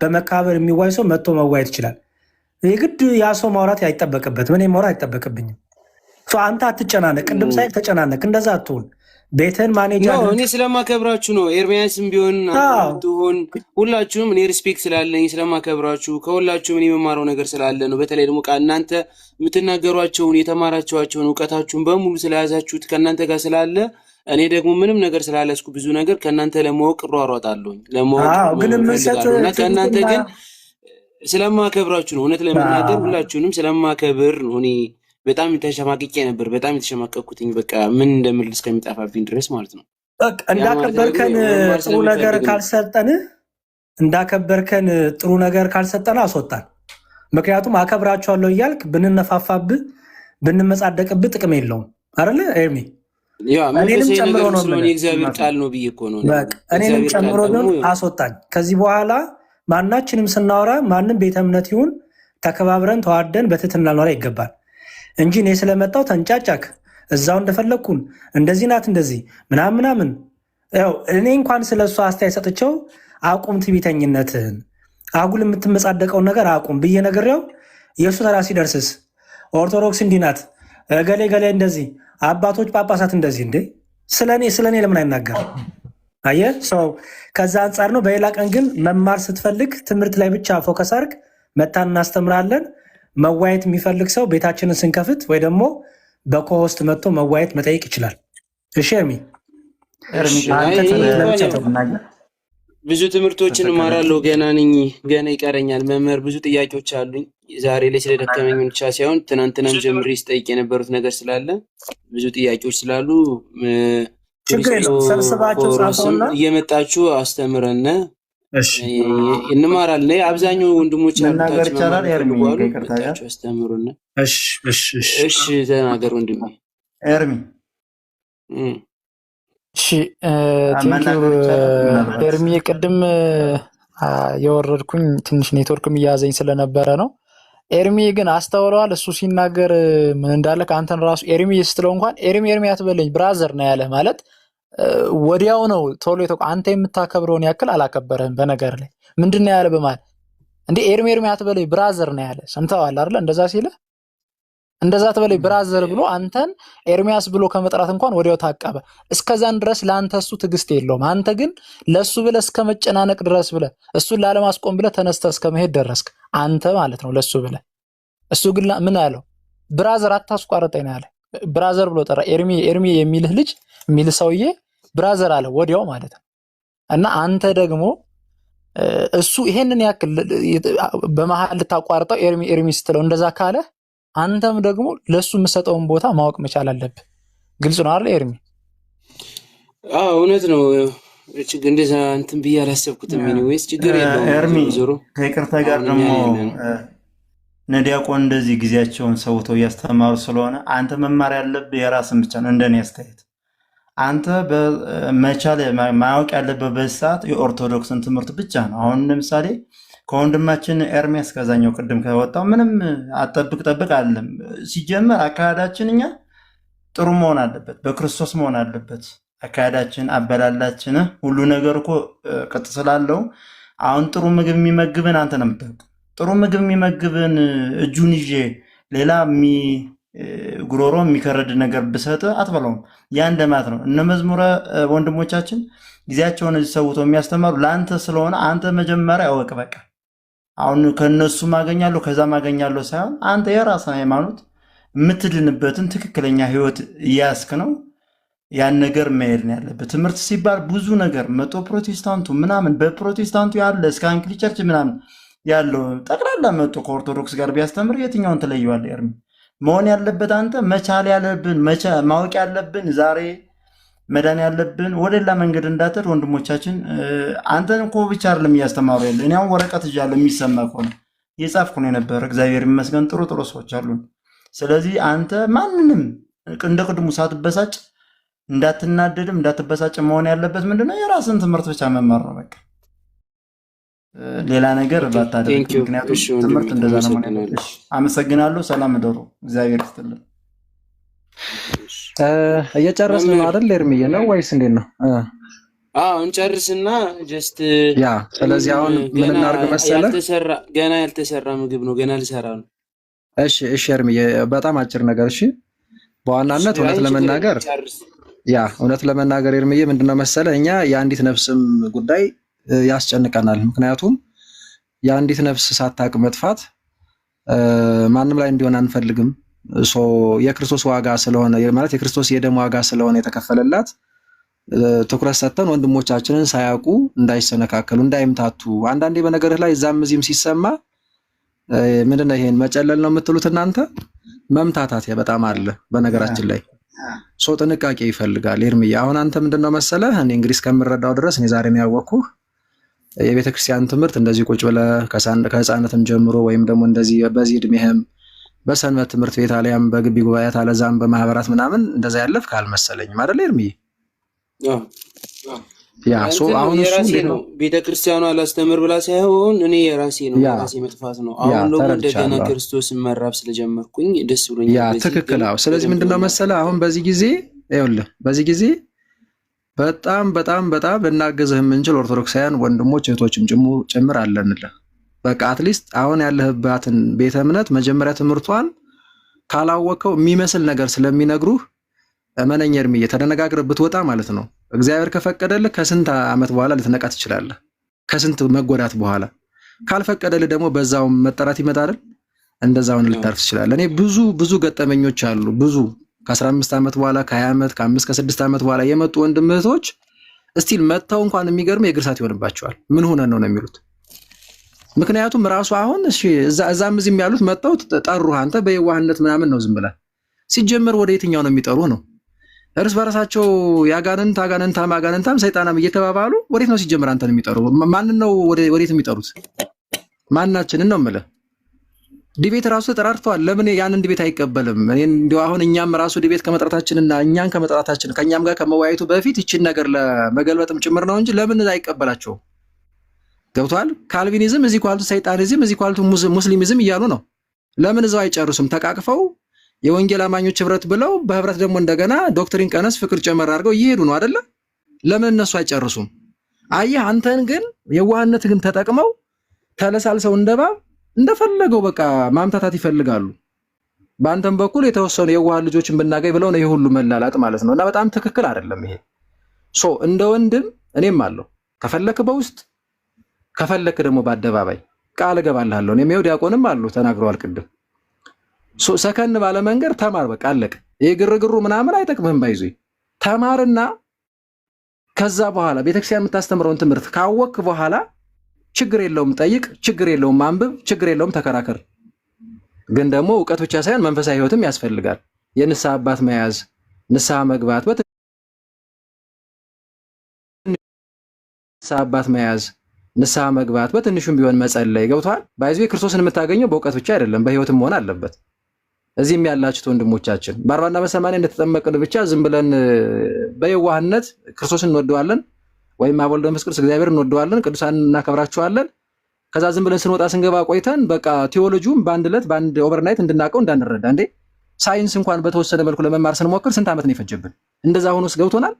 በመካበር የሚዋይ ሰው መጥቶ መዋየት ይችላል። የግድ ያ ሰው ማውራት አይጠበቅበትም። እኔ ማውራት አይጠበቅብኝም። አንተ አትጨናነቅ። ቅድም ሳይል ተጨናነቅ። እንደዛ አትሆን። ቤትን ማኔጅ እኔ ስለማከብራችሁ ነው። ኤርሚያስም ቢሆን ትሆን ሁላችሁም እኔ ሪስፔክት ስላለኝ ስለማከብራችሁ ከሁላችሁም እኔ የመማረው ነገር ስላለ ነው። በተለይ ደግሞ እናንተ የምትናገሯቸውን የተማራችኋቸውን እውቀታችሁን በሙሉ ስለያዛችሁት ከእናንተ ጋር ስላለ እኔ ደግሞ ምንም ነገር ስላለስኩ ብዙ ነገር ከእናንተ ለማወቅ እሯሯጣለሁ ለማወቅ እፈልጋለሁ እና ከእናንተ ግን ስለማከብራችሁ ነው። እውነት ለመናገር ሁላችሁንም ስለማከብር ነው። እኔ በጣም ተሸማቅቄ ነበር፣ በጣም የተሸማቀቅኩትኝ በቃ ምን እንደምል እስከሚጠፋብኝ ድረስ ማለት ነው። እንዳከበርከን ጥሩ ነገር ካልሰጠን አስወጣን። ምክንያቱም አከብራችኋለሁ እያልክ ብንነፋፋብህ ብንመጻደቅብህ ጥቅም የለውም አይደለ ኤርሚ? እኔንም ጨምሮ ነው የእግዚአብሔር ቃል ነው ብዬ እኮ ነው። እኔንም ጨምሮ ነው አስወጣኝ። ከዚህ በኋላ ማናችንም ስናወራ ማንም ቤተ እምነት ይሁን ተከባብረን ተዋደን በትህትና ልኖር ይገባል እንጂ እኔ ስለመጣው ተንጫጫክ እዛው እንደፈለግኩን እንደዚህ ናት እንደዚህ ምናምን ያው እኔ እንኳን ስለሷ አስተያየት ሰጥቼው አቁም ትዕቢተኝነትህን አጉል የምትመጻደቀውን ነገር አቁም ብዬ ነግሬው የእሱ ተራ ሲደርስስ ኦርቶዶክስ እንዲህ ናት ገሌ እንደዚህ አባቶች ጳጳሳት እንደዚህ እንዴ ስለኔ ለምን አይናገርም? አየህ ሰው ከዛ አንጻር ነው። በሌላ ቀን ግን መማር ስትፈልግ ትምህርት ላይ ብቻ ፎከስ አድርግ። መታን እናስተምራለን። መዋየት የሚፈልግ ሰው ቤታችንን ስንከፍት ወይ ደግሞ በኮሆስት መጥቶ መዋየት መጠየቅ ይችላል። እሺ ኤርሚ ብዙ ትምህርቶችን እማራለሁ። ገና ይቀረኛል። መምህር ብዙ ጥያቄዎች አሉኝ። ዛሬ ላይ ስለደከመኝ ብቻ ሳይሆን ትናንትናም ጀምሬ ስጠይቅ የነበሩት ነገር ስላለ ብዙ ጥያቄዎች ስላሉ እየመጣችሁ አስተምረን እንማራለን። አብዛኛው ወንድሞች ያሉታችሁ አስተምሩን። እሺ ተናገር ወንድሜ ኤርሚ። እሺ ኤርሚ፣ ቅድም የወረድኩኝ ትንሽ ኔትወርክም እያያዘኝ ስለነበረ ነው። ኤርሚ ግን አስተውለዋል። እሱ ሲናገር ምን እንዳለ ከአንተን ራሱ ኤርሚ ስትለው እንኳን ኤርሚ አትበለኝ ብራዘር ነው ያለ ማለት ወዲያው ነው ቶሎ አንተ የምታከብረውን ያክል አላከበረህም። በነገር ላይ ምንድን ነው ያለ በማለት እንዴ ኤርሚ አትበለኝ ብራዘር ነው ያለ። ሰምተዋል አይደል? እንደዛ ሲለ እንደዛ አትበለኝ ብራዘር ብሎ አንተን ኤርሚያስ ብሎ ከመጥራት እንኳን ወዲያው ታቀበ። እስከዛን ድረስ ለአንተ እሱ ትዕግስት የለውም። አንተ ግን ለሱ ብለህ እስከ መጨናነቅ ድረስ ብለህ እሱን ላለማስቆም ብለህ ተነስተህ እስከ መሄድ ደረስክ። አንተ ማለት ነው ለሱ ብለህ። እሱ ግን ምን አለው? ብራዘር አታስቋርጠኝ ነው ያለ። ብራዘር ብሎ ጠራ። ኤርሚ የሚልህ ልጅ የሚልህ ሰውዬ ብራዘር አለ ወዲያው ማለት ነው። እና አንተ ደግሞ እሱ ይሄንን ያክል በመሃል ልታቋርጠው ኤርሚ ስትለው እንደዛ ካለ አንተም ደግሞ ለሱ የምሰጠውን ቦታ ማወቅ መቻል አለብህ። ግልጽ ነው አይደል ኤርሚ? አዎ እውነት ነው። ችግር እንደዛ እንትን ብዬ አላሰብኩትም። ወይስ ችግር የለውም ኤርሚ። ከይቅርታ ጋር ደግሞ ነዲያቆን እንደዚህ ጊዜያቸውን ሰውተው እያስተማሩ ስለሆነ አንተ መማር ያለብህ የራስን ብቻ ነው። እንደኔ አስተያየት አንተ በመቻል ማወቅ ያለበት በዚህ ሰዓት የኦርቶዶክስን ትምህርት ብቻ ነው። አሁን ለምሳሌ ከወንድማችን ኤርሚያስ ከዛኛው ቅድም ከወጣው ምንም ጠብቅ አይደለም። ሲጀመር አካሄዳችን እኛ ጥሩ መሆን አለበት፣ በክርስቶስ መሆን አለበት። አካሄዳችን፣ አበላላችን ሁሉ ነገር እኮ ቅጥ ስላለው አሁን ጥሩ ምግብ የሚመግብን አንተ ነው የምታውቀው። ጥሩ ምግብ የሚመግብን እጁን ይዤ ሌላ ጉሮሮ የሚከረድ ነገር ብሰጥ አትበላውም። ያ እንደማለት ነው። እነ መዝሙረ ወንድሞቻችን ጊዜያቸውን እዚህ ሰውተው የሚያስተማሩ ለአንተ ስለሆነ አንተ መጀመሪያ ያወቅ። በቃ አሁን ከነሱ ማገኛለሁ ከዛ ማገኛለሁ ሳይሆን አንተ የራስን ሃይማኖት የምትድንበትን ትክክለኛ ህይወት እያስክ ነው ያን ነገር መሄድ ነው ያለበት። ትምህርት ሲባል ብዙ ነገር መቶ ፕሮቴስታንቱ ምናምን በፕሮቴስታንቱ ያለ እስከ አንክሊ ቸርች ምናምን ያለው ጠቅላላ መቶ ከኦርቶዶክስ ጋር ቢያስተምር የትኛውን ትለየዋለህ? ኤርሚ መሆን ያለበት አንተ መቻል ያለብን ማወቅ ያለብን ዛሬ መዳን ያለብን ወደ ሌላ መንገድ እንዳትሄድ ወንድሞቻችን። አንተን እኮ ብቻ አይደለም እያስተማሩ ያለ እኔ አሁን ወረቀት ይዣለሁ የሚሰማ ከሆነ የጻፍኩ ነው የነበረ። እግዚአብሔር ይመስገን ጥሩ ሰዎች አሉን። ስለዚህ አንተ ማንንም እንደ ቅድሙ ሳትበሳጭ እንዳትናደድም እንዳትበሳጭ መሆን ያለበት ምንድነው የራስን ትምህርት ብቻ መማር ነው በቃ። ሌላ ነገር ባታደርግ፣ ምክንያቱም ትምህርት እንደዛ ነው ማለት ነው። አመሰግናለሁ። ሰላም እደሩ። እግዚአብሔር ይስጥልን። እየጨረስን ነው አይደል ኤርሚዬ? ነው ወይስ እንዴት ነው? አዎ እንጨርስና ጀስት ያ። ስለዚህ አሁን ምን እናድርግ መሰለህ? ገና ያልተሰራ ምግብ ነው፣ ገና ልሰራ ነው። እሺ ኤርሚዬ፣ በጣም አጭር ነገር። እሺ በዋናነት እውነት ለመናገር ኤርሚዬ ምንድነው መሰለህ እኛ የአንዲት ነፍስም ጉዳይ ያስጨንቀናል። ምክንያቱም የአንዲት ነፍስ ሳታቅ መጥፋት ማንም ላይ እንዲሆን አንፈልግም። የክርስቶስ ዋጋ ስለሆነ ማለት የክርስቶስ የደም ዋጋ ስለሆነ የተከፈለላት ትኩረት ሰጥተን ወንድሞቻችንን ሳያውቁ እንዳይሰነካከሉ እንዳይምታቱ። አንዳንዴ በነገርህ ላይ እዛም እዚህም ሲሰማ ምንድነው ይሄን መጨለል ነው የምትሉት እናንተ? መምታታት በጣም አለ በነገራችን ላይ ሰው ጥንቃቄ ይፈልጋል። ኤርምያ አሁን አንተ ምንድነው መሰለህ እኔ እንግዲህ እስከምረዳው ድረስ እኔ ዛሬ ነው ያወቅኩህ የቤተክርስቲያን ትምህርት እንደዚህ ቁጭ ብለህ ከህፃነትም ጀምሮ ወይም ደግሞ እንደዚህ በዚህ እድሜህም በሰንበት ትምህርት ቤት አለያም በግቢ ጉባኤያት አለዛም በማህበራት ምናምን እንደዛ ያለፍክ አልመሰለኝም አይደል ኤርምያ? ያ አሁን የራሴ ነው ቤተክርስቲያኗ አላስተምር ብላ ሳይሆን እኔ የራሴ ነው የራሴ መጥፋት ነው። አሁን ደግሞ እንደገና ክርስቶስን መራብ ስለጀመርኩኝ ደስ ብሎኛል። ያ ትክክል። ስለዚህ ምንድነው መሰለህ አሁን በዚህ ጊዜ ይኸውልህ በዚህ ጊዜ በጣም በጣም በጣም ልናገዝህ የምንችል ኦርቶዶክሳውያን ወንድሞች እህቶችም ጭምር አለንልህ። በቃ አትሊስት አሁን ያለህባትን ቤተ እምነት መጀመሪያ ትምህርቷን ካላወቀው የሚመስል ነገር ስለሚነግሩህ እመነኝ ኤርምዬ ተደነጋግረህ ብትወጣ ማለት ነው እግዚአብሔር ከፈቀደልህ ከስንት ዓመት በኋላ ልትነቃ ትችላለህ። ከስንት መጎዳት በኋላ ካልፈቀደልህ ደግሞ በዛው መጠራት ይመጣል እንደዛውን ልታርፍ ትችላለህ። እኔ ብዙ ገጠመኞች አሉ ብዙ ከ15 ዓመት በኋላ ከ20 ዓመት ከ5 ከ6 ዓመት በኋላ የመጡ ወንድም እህቶች እስቲል መተው እንኳን የሚገርም የእግር እሳት ይሆንባቸዋል። ምን ሆነን ነው የሚሉት? ምክንያቱም ራሱ አሁን እሺ እዛም እዚህም ያሉት መተው ጠሩህ አንተ በየዋህነት ምናምን ነው ዝም ብለህ ሲጀመር ወደ የትኛው ነው የሚጠሩህ ነው? እርስ በራሳቸው አጋንንታም ሰይጣናም እየተባባሉ ወዴት ነው ሲጀመር አንተን የሚጠሩ? ማንን ነው ወዴት የሚጠሩት? ማናችንን ነው የምልህ። ዲቤት ራሱ ተጠራርተዋል። ለምን ያንን ዲቤት አይቀበልም? እኔ እንደው አሁን እኛም ራሱ ዲቤት ከመጥራታችንና እኛን ከመጥራታችን ከኛም ጋር ከመወያየቱ በፊት ይችን ነገር ለመገልበጥም ጭምር ነው እንጂ ለምን አይቀበላቸው? ገብቷል? ካልቪኒዝም እዚህ ኳልቱ ሰይጣኒዝም እዚህ ኳልቱ ሙስሊሚዝም እያሉ ነው። ለምን እዛው አይጨርሱም? ተቃቅፈው የወንጌል አማኞች ህብረት ብለው በህብረት ደግሞ እንደገና ዶክትሪን ቀነስ ፍቅር ጨመር አድርገው እየሄዱ ነው አይደለ? ለምን እነሱ አይጨርሱም? አየህ አንተን ግን የዋህነት ግን ተጠቅመው ተለሳልሰው እንደባብ እንደፈለገው በቃ ማምታታት ይፈልጋሉ። በአንተም በኩል የተወሰኑ የዋህ ልጆችን ብናገኝ ብለው ነው ይሄ ሁሉ መላላጥ ማለት ነው። እና በጣም ትክክል አይደለም ይሄ። እንደ ወንድም እኔም አለው ከፈለክ በውስጥ ከፈለክ ደግሞ በአደባባይ ቃል እገባልሃለሁ። እኔም ይኸው ዲያቆንም አሉ ተናግረዋል ቅድም። ሰከን ባለ መንገድ ተማር በቃ አለቀ። ይሄ ግርግሩ ምናምን አይጠቅምህም። ባይዙ ተማርና ከዛ በኋላ ቤተክርስቲያን የምታስተምረውን ትምህርት ካወቅክ በኋላ ችግር የለውም ጠይቅ፣ ችግር የለውም አንብብ፣ ችግር የለውም ተከራከር። ግን ደግሞ እውቀት ብቻ ሳይሆን መንፈሳዊ ህይወትም ያስፈልጋል። የንስሐ አባት መያዝ፣ ንስሐ መግባት፣ ንስሐ መግባት፣ በትንሹም ቢሆን መጸለይ። ገብቷል? ባይዙ ክርስቶስን የምታገኘው በእውቀት ብቻ አይደለም በህይወትም መሆን አለበት። እዚህም ያላችሁት ወንድሞቻችን በ40 እና በ80 እንደተጠመቅን ብቻ ዝም ብለን በየዋህነት ክርስቶስን እንወደዋለን ወይም አብ ወልድ መንፈስ ቅዱስ እግዚአብሔር እንወደዋለን፣ ቅዱሳን እናከብራቸዋለን። ከዛ ዝም ብለን ስንወጣ ስንገባ ቆይተን በቃ ቴዎሎጂውን በአንድ ዕለት በአንድ ኦቨርናይት እንድናውቀው እንዳንረዳ። እንዴ ሳይንስ እንኳን በተወሰነ መልኩ ለመማር ስንሞክር ስንት ዓመት ነው የፈጀብን? እንደዛ ሆኖስ ገብቶናል።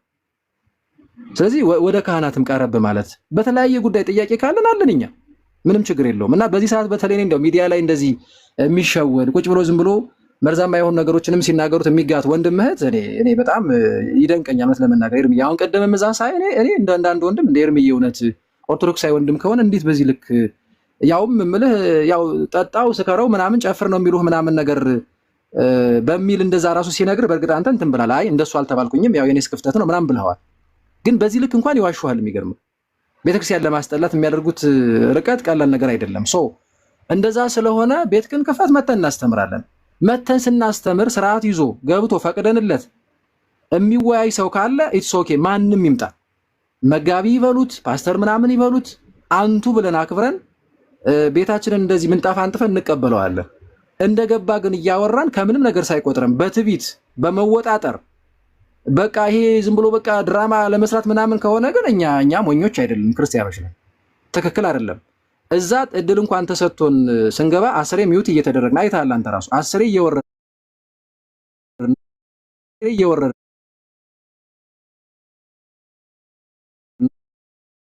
ስለዚህ ወደ ካህናትም ቀረብ ማለት በተለያየ ጉዳይ ጥያቄ ካለን አለን እኛ ምንም ችግር የለውም። እና በዚህ ሰዓት በተለይ እንደው ሚዲያ ላይ እንደዚህ የሚሸወድ ቁጭ ብሎ ዝም ብሎ መርዛማ የሆኑ ነገሮችንም ሲናገሩት የሚጋት ወንድም እህት እኔ በጣም ይደንቀኛል። እውነት ለመናገር ኤርምዬ አሁን ቀደም እዛ ሳይ እኔ እንደ አንድ ወንድም እንደ ኤርምዬ እውነት ኦርቶዶክሳዊ ወንድም ከሆነ እንዴት በዚህ ልክ ያውም ምልህ ያው ጠጣው ስከረው ምናምን ጨፍር ነው የሚሉህ ምናምን ነገር በሚል እንደዛ ራሱ ሲነግር በእርግጥ አንተ እንትን ብላል። አይ እንደሱ አልተባልኩኝም ያው የኔስ ክፍተት ነው ምናምን ብለዋል። ግን በዚህ ልክ እንኳን ይዋሹሃል። የሚገርም ቤተክርስቲያን ለማስጠላት የሚያደርጉት ርቀት ቀላል ነገር አይደለም። እንደዛ ስለሆነ ቤት ግን ክፈት መተን እናስተምራለን። መተን ስናስተምር ስርዓት ይዞ ገብቶ ፈቅደንለት የሚወያይ ሰው ካለ ኢትስ ኦኬ። ማንም ይምጣ መጋቢ ይበሉት ፓስተር ምናምን ይበሉት አንቱ ብለን አክብረን ቤታችንን እንደዚህ ምንጣፍ አንጥፈን እንቀበለዋለን። እንደገባ ግን እያወራን ከምንም ነገር ሳይቆጥረን በትቢት በመወጣጠር በቃ ይሄ ዝም ብሎ በቃ ድራማ ለመስራት ምናምን ከሆነ ግን እኛ ሞኞች አይደለም፣ ክርስቲያኖች ነን። ትክክል አይደለም። እዛ እድል እንኳን ተሰጥቶን ስንገባ 10 ሚዩት እየተደረግን አይተሃል አንተ ራሱ 10 እየወረደ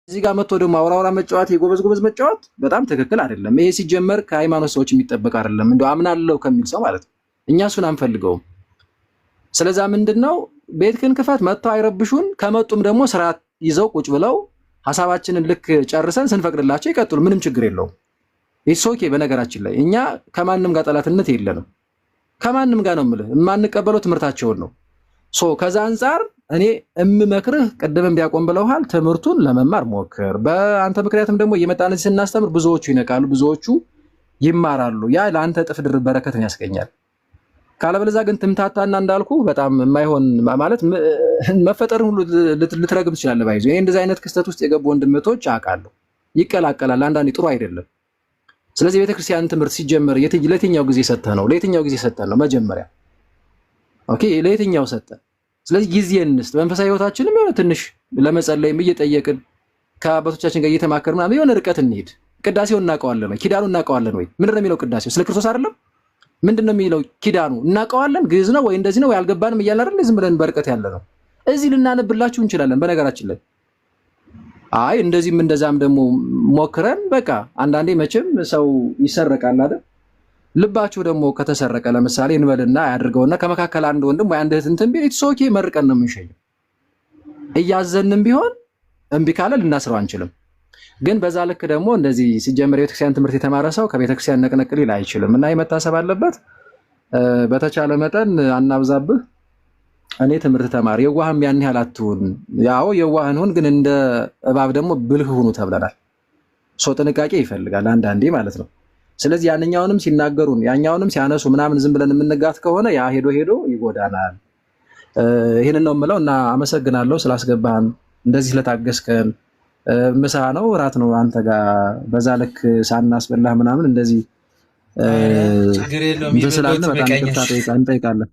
እዚህ ጋር መጥቶ ደግሞ አውራውራ መጫወት የጎበዝ መጫወት በጣም ትክክል አይደለም። ይሄ ሲጀመር ከሃይማኖት ሰዎች የሚጠበቅ አይደለም። እንደው አምናለሁ ከሚል ሰው ማለት ነው። እኛ እሱን አንፈልገውም። ስለዛ ምንድነው ቤትክን ክፈት፣ መጥተው አይረብሹን። ከመጡም ደግሞ ስርዓት ይዘው ቁጭ ብለው ሐሳባችንን ልክ ጨርሰን ስንፈቅድላቸው ይቀጥሉ። ምንም ችግር የለውም። ኢትስ ኦኬ። በነገራችን ላይ እኛ ከማንም ጋር ጠላትነት የለንም። ከማንም ጋር ነው የምልህ፣ የማንቀበለው ትምህርታቸውን ነው። ከዛ አንፃር እኔ እምመክርህ ቅድምም ቢያቆም ብለውሃል፣ ትምህርቱን ለመማር ሞክር። በአንተ ምክንያትም ደግሞ እየመጣን ስናስተምር ብዙዎቹ ይነቃሉ፣ ብዙዎቹ ይማራሉ። ያ ለአንተ እጥፍ ድርብ በረከትን ያስገኛል። ካለበለዚያ ግን ትምታታና እንዳልኩ በጣም የማይሆን ማለት መፈጠርን ሁሉ ልትረግም ትችላለህ። ባይዞ እኔ እንደዚህ አይነት ክስተት ውስጥ የገቡ ወንድምቶች አውቃለሁ። ይቀላቀላል፣ አንዳንዴ ጥሩ አይደለም። ስለዚህ ቤተክርስቲያን ትምህርት ሲጀመር ለየትኛው ጊዜ ሰጠህ ነው? ለየትኛው ጊዜ ሰጠህ ነው? መጀመሪያ ኦኬ፣ ለየትኛው ሰጠህ? ስለዚህ ጊዜ እንስጥ። መንፈሳዊ ህይወታችንም የሆነ ትንሽ ለመጸለይም እየጠየቅን ከአባቶቻችን ጋር እየተማከርን ምናምን የሆነ ርቀት እንሂድ። ቅዳሴውን እናውቀዋለን ወይ? ኪዳኑ እናውቀዋለን ወይ? ምንድን ነው የሚለው ቅዳሴው? ስለ ክርስቶስ አይደለም? ምንድን ነው የሚለው ኪዳኑ? እናውቀዋለን? ግዕዝ ነው ወይ እንደዚህ ነው ወይ አልገባንም እያልን አይደል ዝም ብለን በርቀት ያለ ነው። እዚህ ልናነብላችሁ እንችላለን። በነገራችን ላይ አይ እንደዚህም እንደዛም ደግሞ ሞክረን በቃ አንዳንዴ መቼም ሰው ይሰረቃል አይደል? ልባችሁ ደግሞ ከተሰረቀ ለምሳሌ እንበልና ያድርገውና ከመካከል አንድ ወንድም ወይ አንድ እህት እንትን ቢል ሶኬ መርቀን ነው የምንሸኘው። እያዘንም ቢሆን እምቢ ካለ ልናስረው አንችልም። ግን በዛ ልክ ደግሞ እንደዚህ ሲጀመር የቤተክርስቲያን ትምህርት የተማረ ሰው ከቤተክርስቲያን ነቅነቅ ሊል አይችልም እና የመታሰብ አለበት። በተቻለ መጠን አናብዛብህ። እኔ ትምህርት ተማሪ የዋህም ያን ያህል አትሁን። ያው የዋህን ሁን፣ ግን እንደ እባብ ደግሞ ብልህ ሁኑ ተብለናል። ሰው ጥንቃቄ ይፈልጋል አንዳንዴ ማለት ነው። ስለዚህ ያንኛውንም ሲናገሩን ያኛውንም ሲያነሱ ምናምን ዝም ብለን የምንጋት ከሆነ ያ ሄዶ ሄዶ ይጎዳናል። ይህንን ነው የምለው እና አመሰግናለሁ ስላስገባህን፣ እንደዚህ ስለታገስከን። ምሳ ነው እራት ነው አንተ ጋር በዛ ልክ ሳናስበላህ ምናምን እንደዚህ እንትን ስላለ በጣም ይቅርታ እንጠይቃለን።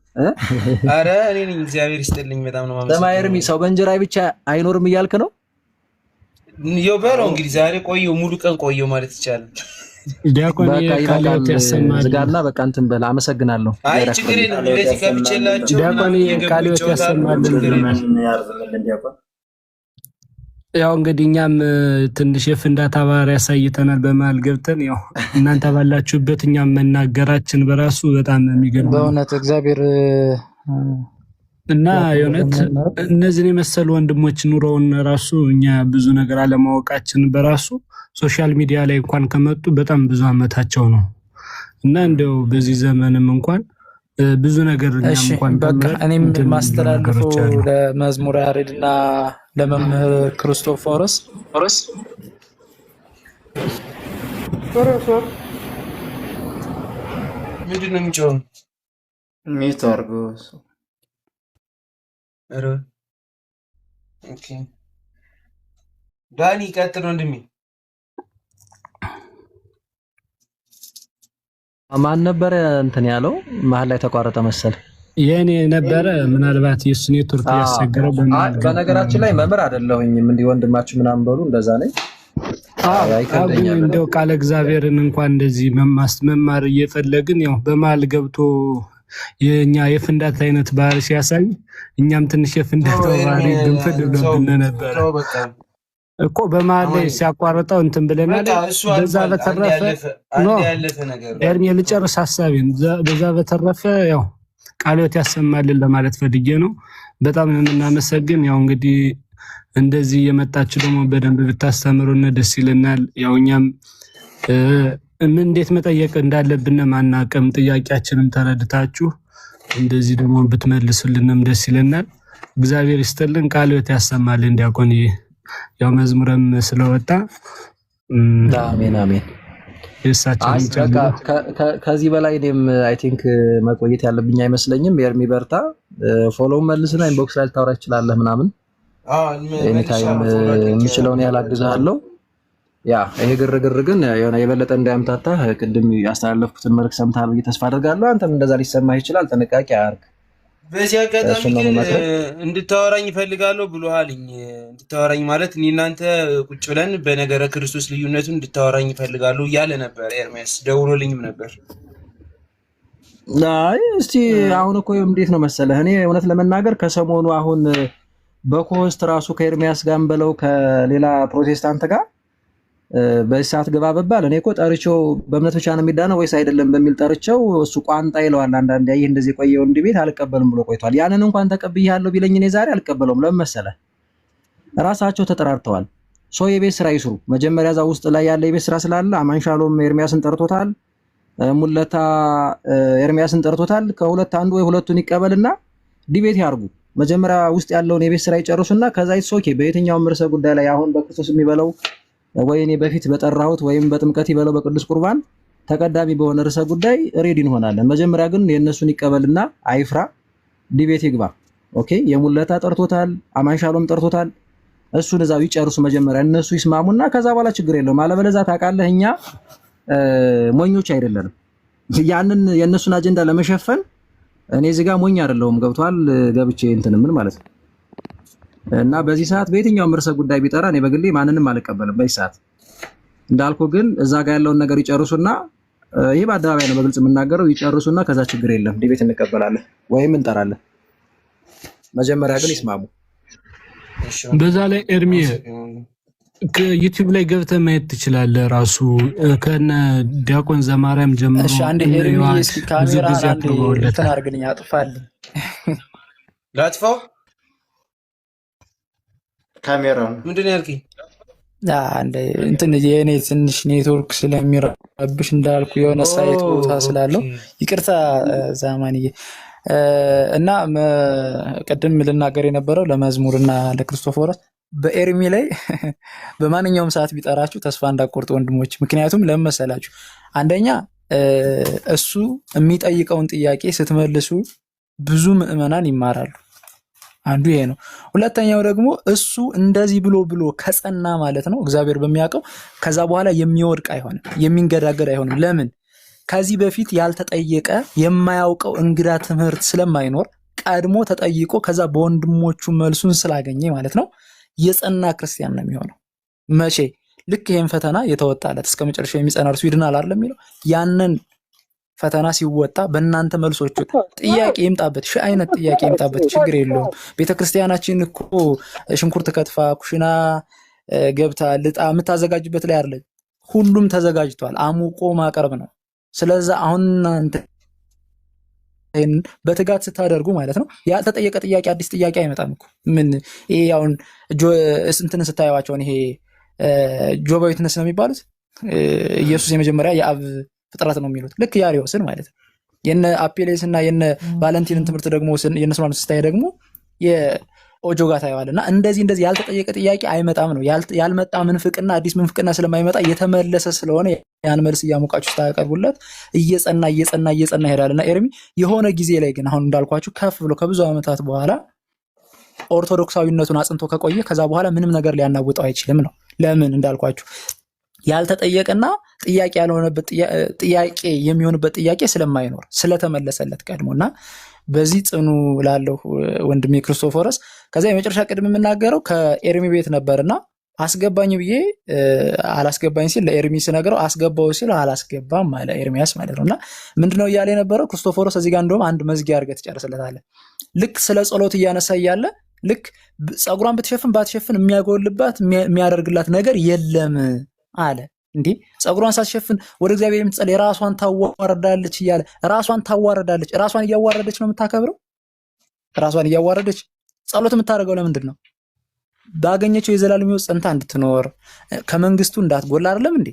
ኧረ እኔ ነኝ እግዚአብሔር ይስጥልኝ። በጣም ነው ማለት ሰማየርሚ ሰው በእንጀራ ብቻ አይኖርም እያልክ ነው? ይኸው በለው እንግዲህ ዛሬ ቆየው ሙሉ ቀን ቆየው ማለት ይቻላል። ዲያቆን ቃልዮት ያሰማል። ዝጋና በቃ እንትን በል። አመሰግናለሁ። አይ ችግር የለም። እንደዚህ ከብቼላችሁ ዲያቆን ቃልዮት ያሰማል። ያው እንግዲህ እኛም ትንሽ የፍንዳታ ባህሪ ያሳይተናል በመሀል ገብተን። ያው እናንተ ባላችሁበት እኛም መናገራችን በራሱ በጣም የሚገርም በእውነት እግዚአብሔር እና የእውነት እነዚህን የመሰሉ ወንድሞች ኑሮውን ራሱ እኛ ብዙ ነገር አለማወቃችን በራሱ ሶሻል ሚዲያ ላይ እንኳን ከመጡ በጣም ብዙ አመታቸው ነው እና እንደው በዚህ ዘመንም እንኳን ብዙ ነገር እኛም እንኳን በቃ እኔም ማስተላልፈው ለመዝሙረ ያሬድና ለመምህር ክርስቶፎሮስ ምንድን ነው የሚጮኸው? ሚት አድርጎ ኦኬ ዳኒ ቀጥል ወንድሜ። ማን ነበረ እንትን ያለው? መሀል ላይ ተቋረጠ መሰል። የኔ ነበረ ምናልባት የሱ ኔትወርክ ያስቸገረው። በነገራችን ላይ መምህር አይደለሁኝም እንዲህ ወንድማችሁ ምናምን በሉ እንደዛ ነኝ። እንደው ቃለ እግዚአብሔርን እንኳን እንደዚህ መማር እየፈለግን ያው በመሀል ገብቶ የኛ የፍንዳታ አይነት ባህሪ ሲያሳይ እኛም ትንሽ የፍንዳታ ባህሪ ግንፍል ብሎብን ነበረ እኮ በመሀል ላይ ሲያቋርጠው እንትን ብለናል። በዛ በተረፈ ኤርሚ ልጨርስ ሀሳቤን። በዛ በተረፈ ያው ቃልዮት ያሰማልን ለማለት ፈልጌ ነው። በጣም የምናመሰግን። ያው እንግዲህ እንደዚህ የመጣችሁ ደግሞ በደንብ ብታስተምሩን ደስ ይለናል። ያው እኛም እንዴት መጠየቅ እንዳለብን ማናቀም፣ ጥያቄያችንን ተረድታችሁ እንደዚህ ደግሞ ብትመልሱልንም ደስ ይለናል። እግዚአብሔር ይስጥልን። ቃልዮት ያሰማልን ዲያቆን። ያው መዝሙርም ስለወጣ አሜን አሜን። ከዚህ በላይ እኔም አይ ቲንክ መቆየት ያለብኝ አይመስለኝም። ኤርሚ በርታ። ፎሎው መልስና ኢንቦክስ ላይ ልታወራ ትችላለህ ምናምን። ኤኒታይም የምችለውን ያላግዛለሁ። ያ ይሄ ግርግር ግን የሆነ የበለጠ እንዳያምታታ ቅድም ያስተላለፍኩትን መልዕክት ሰምተሃል ብዬ ተስፋ አደርጋለሁ። አንተም እንደዛ ሊሰማህ ይችላል። ጥንቃቄ አድርግ። በዚህ አጋጣሚ ግን እንድታወራኝ እፈልጋለሁ ብሎሃልኝ። እንድታወራኝ ማለት እኔ እናንተ ቁጭ ብለን በነገረ ክርስቶስ ልዩነቱን እንድታወራኝ እፈልጋለሁ እያለ ነበር ኤርሚያስ። ደውሎልኝም ነበር። አይ እስቲ አሁን እኮ እንዴት ነው መሰለህ፣ እኔ እውነት ለመናገር ከሰሞኑ አሁን በኮስት ራሱ ከኤርሚያስ ጋር በለው ከሌላ ፕሮቴስታንት ጋር በዚህ ሰዓት ገባ በባል እኔ እኮ ጠርቼው በእምነት ብቻ ነው የሚዳነው ወይስ አይደለም በሚል ጠርቼው እሱ ቋንጣ ይለዋል። አንዳንዴ ይሄ እንደዚህ ቆየው እንዲህ ቤት አልቀበልም ብሎ ቆይቷል። ያንን እንኳን ተቀብያለሁ ቢለኝ እኔ ዛሬ አልቀበለውም። ለምን መሰለህ? ራሳቸው ተጠራርተዋል። ሰው የቤት ስራ ይስሩ። መጀመሪያ እዛ ውስጥ ላይ ያለ የቤት ስራ ስላለ አማንሻሎም ኤርሚያስን ጠርቶታል፣ ሙለታ ኤርሚያስን ጠርቶታል። ከሁለት አንዱ ወይ ሁለቱን ይቀበልና ዲቤት ያርጉ። መጀመሪያ ውስጥ ያለውን የቤት ስራ ይጨርሱና ከዛ ኦኬ በየትኛውም ርዕሰ ጉዳይ ላይ አሁን በክርስቶስ የሚበለው ወይ እኔ በፊት በጠራሁት ወይም በጥምቀት ይበለው በቅዱስ ቁርባን ተቀዳሚ በሆነ ርዕሰ ጉዳይ ሬዲ እንሆናለን። መጀመሪያ ግን የእነሱን ይቀበልና አይፍራ፣ ዲቤት ይግባ። ኦኬ የሙለታ ጠርቶታል፣ አማንሻሎም ጠርቶታል። እሱን እዛው ይጨርሱ መጀመሪያ እነሱ ይስማሙና ከዛ በኋላ ችግር የለውም። አለበለዚያ ታውቃለህ እኛ ሞኞች አይደለንም። ያንን የእነሱን አጀንዳ ለመሸፈን እኔ እዚህ ጋር ሞኝ አይደለሁም። ገብቷል? ገብቼ እንትን ምን ማለት ነው። እና በዚህ ሰዓት በየትኛውም ርዕሰ ጉዳይ ቢጠራ እኔ በግሌ ማንንም አልቀበልም። በዚህ ሰዓት እንዳልኩ ግን እዛ ጋር ያለውን ነገር ይጨርሱና ይሄ በአደባባይ ነው በግልጽ የምናገረው። ይጨርሱና ከዛ ችግር የለም ዲቤት እንቀበላለን ወይም እንጠራለን። መጀመሪያ ግን ይስማሙ። በዛ ላይ ኤርሚ ዩቲዩብ ላይ ገብተህ ማየት ትችላለህ። ራሱ ከነ ዲያቆን ዘማርያም ጀምሮ እሺ፣ አንዴ ኤርሚ እስኪ ካሜራ አንዴ እንትን አድርግልኝ፣ አጥፋልኝ። ላጥፋው ካሜራውን ምንድን ነው ያልከኝ? አንዴ እንትን የኔ ትንሽ ኔትወርክ ስለሚረብሽ እንዳልኩ የሆነ ሳይት ቦታ ስላለው ይቅርታ ዛማንዬ። እና ቀደም ልናገር የነበረው ለመዝሙርና ለክርስቶፎሮስ በኤርሚ ላይ በማንኛውም ሰዓት ቢጠራችሁ ተስፋ እንዳቆርጡ ወንድሞች። ምክንያቱም ለምን መሰላችሁ? አንደኛ እሱ የሚጠይቀውን ጥያቄ ስትመልሱ ብዙ ምዕመናን ይማራሉ። አንዱ ይሄ ነው። ሁለተኛው ደግሞ እሱ እንደዚህ ብሎ ከጸና ማለት ነው እግዚአብሔር በሚያውቀው ከዛ በኋላ የሚወድቅ አይሆንም፣ የሚንገዳገድ አይሆንም። ለምን? ከዚህ በፊት ያልተጠየቀ የማያውቀው እንግዳ ትምህርት ስለማይኖር ቀድሞ ተጠይቆ ከዛ በወንድሞቹ መልሱን ስላገኘ ማለት ነው የጸና ክርስቲያን ነው የሚሆነው። መቼ? ልክ ይሄን ፈተና የተወጣለት እስከ መጨረሻው የሚጸና እርሱ ይድናል አይደል የሚለው። ያንን ፈተና ሲወጣ በእናንተ መልሶቹ ጥያቄ ይምጣበት፣ ሺህ አይነት ጥያቄ ይምጣበት፣ ችግር የለውም። ቤተክርስቲያናችን እኮ ሽንኩርት ከትፋ ኩሽና ገብታ ልጣ የምታዘጋጅበት ላይ አይደለ፣ ሁሉም ተዘጋጅቷል። አሙቆ ማቅረብ ነው። ስለዛ አሁን እናንተ በትጋት ስታደርጉ ማለት ነው ያልተጠየቀ ጥያቄ አዲስ ጥያቄ አይመጣም እኮ። ምን ይሄ አሁን እንትን ስታዩዋቸውን ይሄ ጆባ ዊትነስ ነው የሚባሉት ኢየሱስ የመጀመሪያ የአብ ፍጥረት ነው የሚሉት ልክ ያሪዮስን ማለት ነው። የነ አፔሌስ እና የነ ቫለንቲንን ትምህርት ደግሞ የነሱ ማለት ስታይ ደግሞ የኦጆጋ ታየዋልና እንደዚህ ያልተጠየቀ ጥያቄ አይመጣም ነው። ያልመጣ ምንፍቅና አዲስ ምንፍቅና ስለማይመጣ የተመለሰ ስለሆነ ያን መልስ እያሞቃችሁ ስታቀርቡለት እየጸና ይሄዳልና ኤርሚ የሆነ ጊዜ ላይ ግን አሁን እንዳልኳችሁ ከፍ ብሎ ከብዙ ዓመታት በኋላ ኦርቶዶክሳዊነቱን አጽንቶ ከቆየ ከዛ በኋላ ምንም ነገር ሊያናውጠው አይችልም ነው። ለምን እንዳልኳችሁ ያልተጠየቀና ጥያቄ ያልሆነበት ጥያቄ የሚሆንበት ጥያቄ ስለማይኖር ስለተመለሰለት ቀድሞና በዚህ ጽኑ ላለው ወንድሜ ክርስቶፎሮስ። ከዛ የመጨረሻ ቅድም የምናገረው ከኤርሚ ቤት ነበርና አስገባኝ ብዬ አላስገባኝ ሲል ለኤርሚ ስነግረው አስገባው ሲል አላስገባም አለ ኤርሚያስ ማለት ነውና ምንድነው እያለ የነበረው ክርስቶፎሮስ? እዚህ ጋር እንደውም አንድ መዝጊያ አድርገህ ትጨርስለታለህ። ልክ ስለ ጸሎት እያነሳ እያለ ልክ ጸጉሯን ብትሸፍን ባትሸፍን የሚያጎልባት የሚያደርግላት ነገር የለም አለ። እንዴ ጸጉሯን ሳትሸፍን ወደ እግዚአብሔር የምትጸልይ ራሷን ታዋረዳለች እያለ ራሷን ታዋረዳለች። ራሷን እያዋረደች ነው የምታከብረው። ራሷን እያዋረደች ጸሎት የምታደርገው ለምንድን ነው? ባገኘችው የዘላለም ሕይወት ጸንታ እንድትኖር ከመንግስቱ እንዳትጎል አይደለም እንዴ?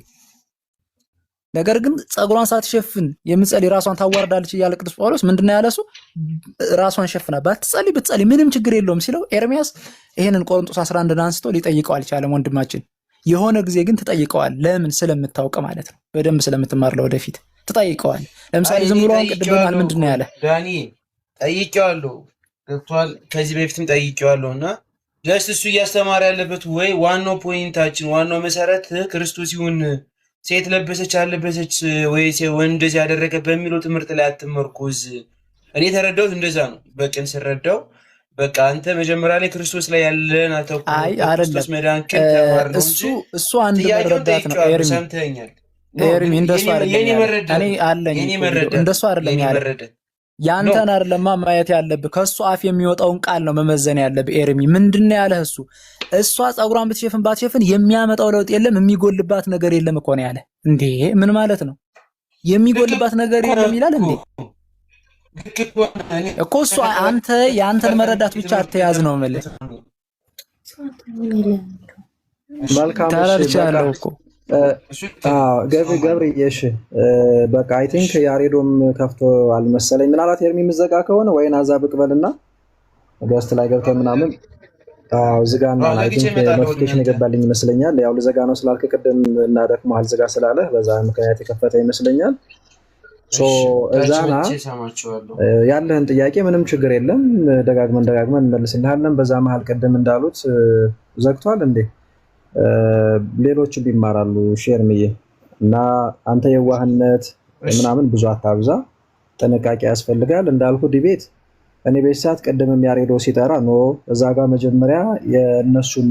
ነገር ግን ጸጉሯን ሳትሸፍን የምትጸልይ ራሷን ታዋርዳለች እያለ ቅዱስ ጳውሎስ ምንድነው ያለሱ? ራሷን ሸፍና ብትጸልይ ምንም ችግር የለውም ሲለው ኤርሚያስ ይሄንን ቆሮንቶስ 11 አንስቶ ሊጠይቀው አልቻለም ወንድማችን። የሆነ ጊዜ ግን ትጠይቀዋል። ለምን? ስለምታውቅ ማለት ነው። በደንብ ስለምትማር ለወደፊት ትጠይቀዋል። ለምሳሌ ዝም ብሎ ቅድም ምንድነው ያለ ዳኒ ጠይቄዋለሁ፣ ገብቷል። ከዚህ በፊትም ጠይቄዋለሁና ጀስት እሱ እያስተማረ ያለበት ወይ ዋናው ፖይንታችን ዋናው መሰረት ክርስቶስ ይሁን ሴት ለበሰች አለበሰች ወይ ወንድ እንደዚህ ያደረገ በሚለው ትምህርት ላይ አትመርኮዝ። እኔ ተረዳሁት እንደዛ ነው። በቅን ስረዳው በቃ አንተ መጀመሪያ ላይ ክርስቶስ ላይ ያለን አተኩሮ ክርስቶስ መዳን ከተማር ነው እንጂ እሱ አንድ መረዳት ነው። ኤርሚ እንደሱ አይደለም ያለ ያንተን አይደለም ማየት ያለብህ ከሱ አፍ የሚወጣውን ቃል ነው መመዘን ያለብህ። ኤርሚ ምንድነው ያለህ? እሷ ጸጉሯን ብትሸፍን ባትሸፍን የሚያመጣው ለውጥ የለም፣ የሚጎልባት ነገር የለም እኮ ነው ያለ። እንዴ ምን ማለት ነው? የሚጎልባት ነገር የለም ይላል እንዴ? እኮ እሱ አንተ ያንተን መረዳት ብቻ አትያዝ ነው ማለት መልካም ተረድቻለሁ እኮ ገብርዬሽ በቃ አይ ቲንክ ያሬዶም ከፍቶ አልመሰለኝ። ምናልባት ኤርሚ ምዘጋ ከሆነ ወይን አዛብ ቅበልና ገስት ላይ ገብተህ ምናምን ዝጋና አይ ቲንክ ኖቲፊኬሽን የገባልኝ ይመስለኛል። ያው ልዘጋ ነው ስላልክ ቅድም እና ደክሞሃል ዝጋ ስላለ በዛ ምክንያት የከፈተ ይመስለኛል። እዛና ያለህን ጥያቄ ምንም ችግር የለም ደጋግመን እንመልስልሃለን። በዛ መሀል ቅድም እንዳሉት ዘግቷል እንዴ ሌሎችም ይማራሉ ሼርምዬ እና አንተ የዋህነት ምናምን ብዙ አታብዛ፣ ጥንቃቄ ያስፈልጋል። እንዳልኩ ዲቤት እኔ በሰዓት ቅድምም ያሬዶ ሲጠራ ኖ እዛ ጋር መጀመሪያ የእነሱን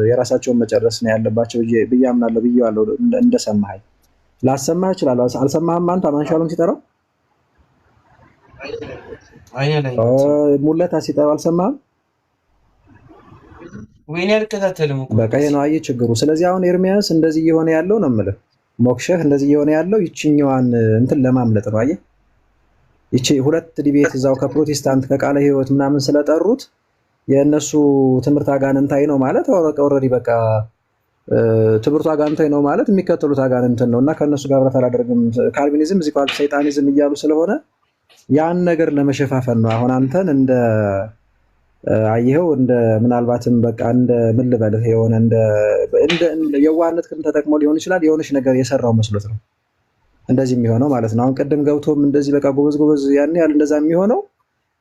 የራሳቸውን መጨረስ ነው ያለባቸው ብዬ አምናለሁ ብዬዋለሁ። እንደሰማኸኝ ላሰማህ እችላለሁ። አልሰማህም አንተ አማንሻሎም ሲጠራው ሙለታ ሲጠራው አልሰማህም? ወይኔ አልከታተልም እኮ በቃ ይሄ ነው አየህ ችግሩ። ስለዚህ አሁን ኤርሚያስ እንደዚህ እየሆነ ያለው ነው የምልህ ሞክሸህ እንደዚህ እየሆነ ያለው ይችኛዋን እንትን ለማምለጥ ነው። አየህ ይቺ ሁለት ዲቤት እዛው ከፕሮቴስታንት ከቃለ ሕይወት ምናምን ስለጠሩት የእነሱ ትምህርት አጋንንታዊ ነው ማለት ኦልሬዲ በቃ ትምህርቱ አጋንንታዊ ነው ማለት የሚከተሉት አጋንንትን ነው እና ከእነሱ ጋር ብረት አላደርግም ካልቪኒዝም እዚህ ቃል ሰይጣኒዝም እያሉ ስለሆነ ያን ነገር ለመሸፋፈን ነው። አሁን አንተን እንደ አየኸው እንደ ምናልባትም በቃ እንደ ምን ልበልህ የሆነ እንደ የዋህነት ግን ተጠቅሞ ሊሆን ይችላል የሆነች ነገር የሰራው መስሎት ነው እንደዚህ የሚሆነው ማለት ነው። አሁን ቅድም ገብቶም እንደዚህ በቃ ጎበዝ ያን ያህል እንደዛ የሚሆነው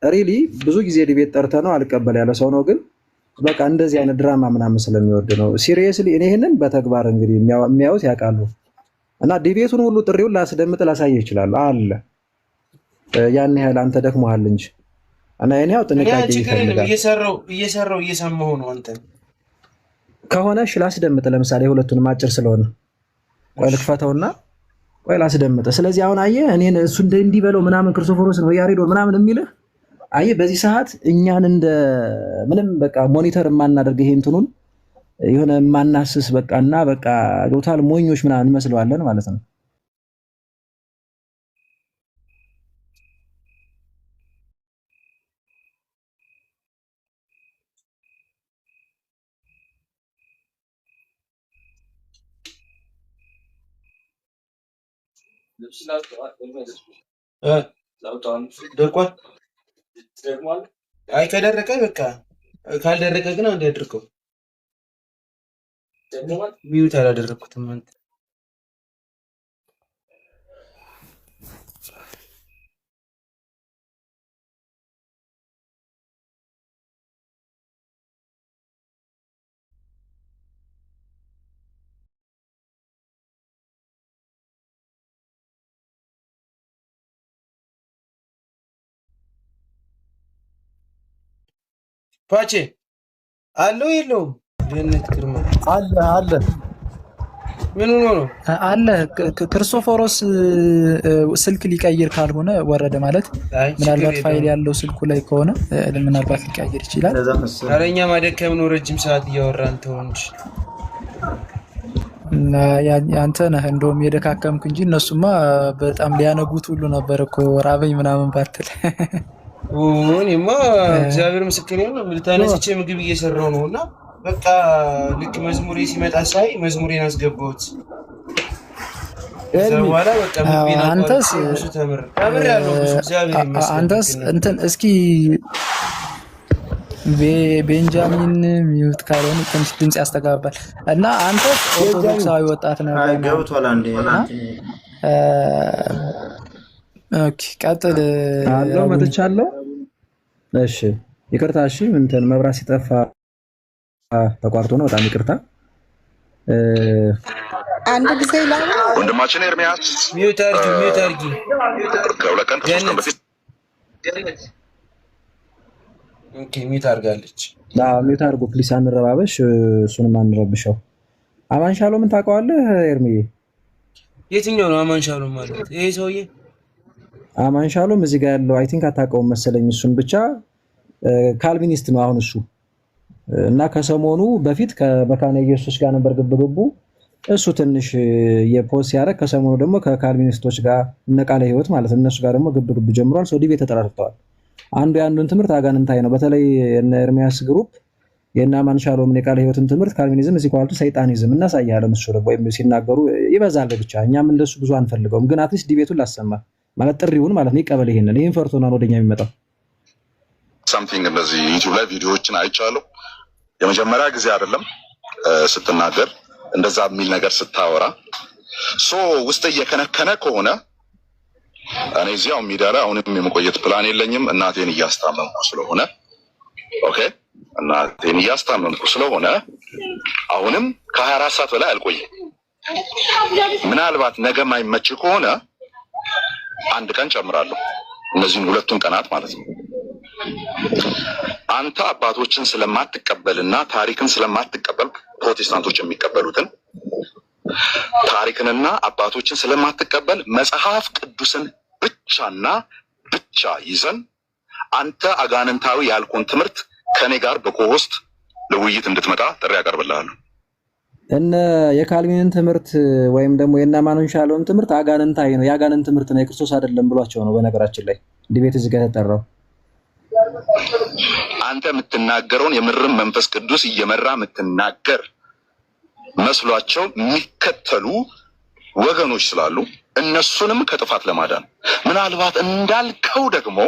ሪሊ ብዙ ጊዜ ዲቤት ጠርተ ነው አልቀበል ያለ ሰው ነው። ግን በቃ እንደዚህ አይነት ድራማ ምናምን ስለሚወድ ነው። ሲሪየስሊ እኔ ይሄንን በተግባር እንግዲህ የሚያዩት ያውቃሉ። እና ዲቤቱን ሁሉ ጥሪውን ላስደምጥ ላሳየህ ይችላል አለ ያን ያህል አንተ ደክሞሃል እንጂ እና እኔው ጥንቃቄ ይፈልጋል። እየሰራው እየሰማሁ ነው። አንተ ከሆነ እሺ ላስደምጥ። ለምሳሌ ሁለቱንም አጭር ስለሆነ ቆይ ልክፈተውና ቆይ ላስደምጥ። ስለዚህ አሁን አየህ እኔን እሱ እንዲህ በለው ምናምን ክርስቶፎሮስ ነው ያሬዶ ምናምን የሚልህ አየህ በዚህ ሰዓት እኛን እንደ ምንም በቃ ሞኒተር የማናደርግ ይሄ እንትኑን የሆነ የማናስስ በቃና በቃ ቶታል ሞኞች ምናምን እንመስለዋለን ማለት ነው። ደርቋል። አይ ከደረቀ በቃ ካልደረቀ ግን አንድ ያድርገው። ሚዩት አላደረኩትም አንተ ፓቼ አለው የለውም? ጀነት ግርማ አለ ምን ሆኖ ነው አለ። ክርስቶፎሮስ ስልክ ሊቀይር ካልሆነ ወረደ ማለት ምናልባት ፋይል ያለው ስልኩ ላይ ከሆነ ምናልባት ሊቀይር ይችላል። ኧረ እኛ ማደከም ነው ረጅም ሰዓት እያወራን ተው እንጂ አንተ ነህ እንደውም የደካከምክ እንጂ እነሱማ በጣም ሊያነጉት ሁሉ ነበር እኮ ራበኝ ምናምን ባትል እኔማ እግዚአብሔር ምስክሬ ነው። ልታነስቼ ምግብ እየሰራው ነው እና በቃ ልክ መዝሙሬ ሲመጣ ሳይ መዝሙሬን አስገባሁት። በኋላ በቃ አንተስ ተምር ያለው እግዚአብሔር ይመስገን። አንተስ እንትን እስኪ ቤንጃሚን ሚውት ካልሆነ ትንሽ ድምጽ ያስተጋባል እና አንተስ ኦርቶዶክሳዊ ወጣት ነህ? ገብቷል አንዴ ኦኬ ቀጥል። አለው መጥቻለሁ። እሺ ይቅርታ። እሺ እንትን መብራት ሲጠፋ ተቋርጦ ነው። በጣም ይቅርታ። አንድ ጊዜ ላይ ወንድማችን ኤርሚያስ ሚውት አድርጊ። ከሁለት ቀን ከሶስት ቀን በፊት ኦኬ ሚውት አድርጋለች። ሚውት አድርጉ ፕሊስ፣ አንረባበሽ። እሱንም አንረብሸው። አማን ሻሎም ታውቀዋለህ ኤርሚዬ? የትኛው ነው አማን ሻሎም ማለት? ይሄ ሰውዬ አማን ሻሎም እዚህ ጋር ያለው አይ ቲንክ አታውቀውም መሰለኝ። እሱን ብቻ ካልቪኒስት ነው አሁን እሱ እና ከሰሞኑ በፊት ከመካነ ኢየሱስ ጋር ነበር ግብግቡ። እሱ ትንሽ የፖስት ያደረግ ከሰሞኑ ደግሞ ከካልቪኒስቶች ጋር እነ ቃለ ሕይወት ማለት እነሱ ጋር ደግሞ ግብግብ ጀምሯል። ሶ ዲቤት ተጠራርተዋል። አንዱ የአንዱን ትምህርት አጋንንታይ ነው። በተለይ የነ ኤርሚያስ ግሩፕ የነ አማን ሻሎምን የቃለ ሕይወትን ትምህርት ካልቪኒዝም እዚህ ኳልቱ ሰይጣኒዝም እናሳያለን። እሱ ደግሞ ወይም ሲናገሩ ይበዛል። ብቻ እኛም እንደሱ ብዙ አንፈልገውም፣ ግን አትሊስት ዲቤቱን ላሰማ ማለት ጥሪውን ማለት ነው። ይቀበል። ይሄን ፈርቶ ነው ወደኛ የሚመጣው። ሳምቲንግ እንደዚህ ዩቲዩብ ላይ ቪዲዮዎችን አይቻለሁ። የመጀመሪያ ጊዜ አይደለም ስትናገር እንደዛ የሚል ነገር ስታወራ ውስጥ እየከነከነ ከሆነ እኔ እዚያው ሚዲያ ላይ አሁንም የመቆየት ፕላን የለኝም። እናቴን እያስታመምኩ ስለሆነ ኦኬ፣ እናቴን እያስታመምኩ ስለሆነ አሁንም ከ24 ሰዓት በላይ አልቆይም። ምናልባት ነገ ማይመች ከሆነ አንድ ቀን ጨምራለሁ፣ እነዚህን 2 ቀናት ማለት ነው። አንተ አባቶችን ስለማትቀበልና ታሪክን ስለማትቀበል ፕሮቴስታንቶች የሚቀበሉትን ታሪክንና አባቶችን ስለማትቀበል መጽሐፍ ቅዱስን ብቻና ብቻ ይዘን አንተ አጋንንታዊ ያልኩን ትምህርት ከኔ ጋር በኮሆስት ለውይይት እንድትመጣ ጥሪ ያቀርብልሃለሁ። እነ የካልቪንን ትምህርት ወይም ደግሞ የእነ አማኑኤል ሻሎም ትምህርት አጋንንታዊ ነው፣ የአጋንንት ትምህርት ነው፣ የክርስቶስ አይደለም ብሏቸው ነው። በነገራችን ላይ ዲቤት እዚህ ጋር የተጠራው አንተ የምትናገረውን የምርም መንፈስ ቅዱስ እየመራ የምትናገር መስሏቸው የሚከተሉ ወገኖች ስላሉ እነሱንም ከጥፋት ለማዳን ምናልባት እንዳልከው ደግሞ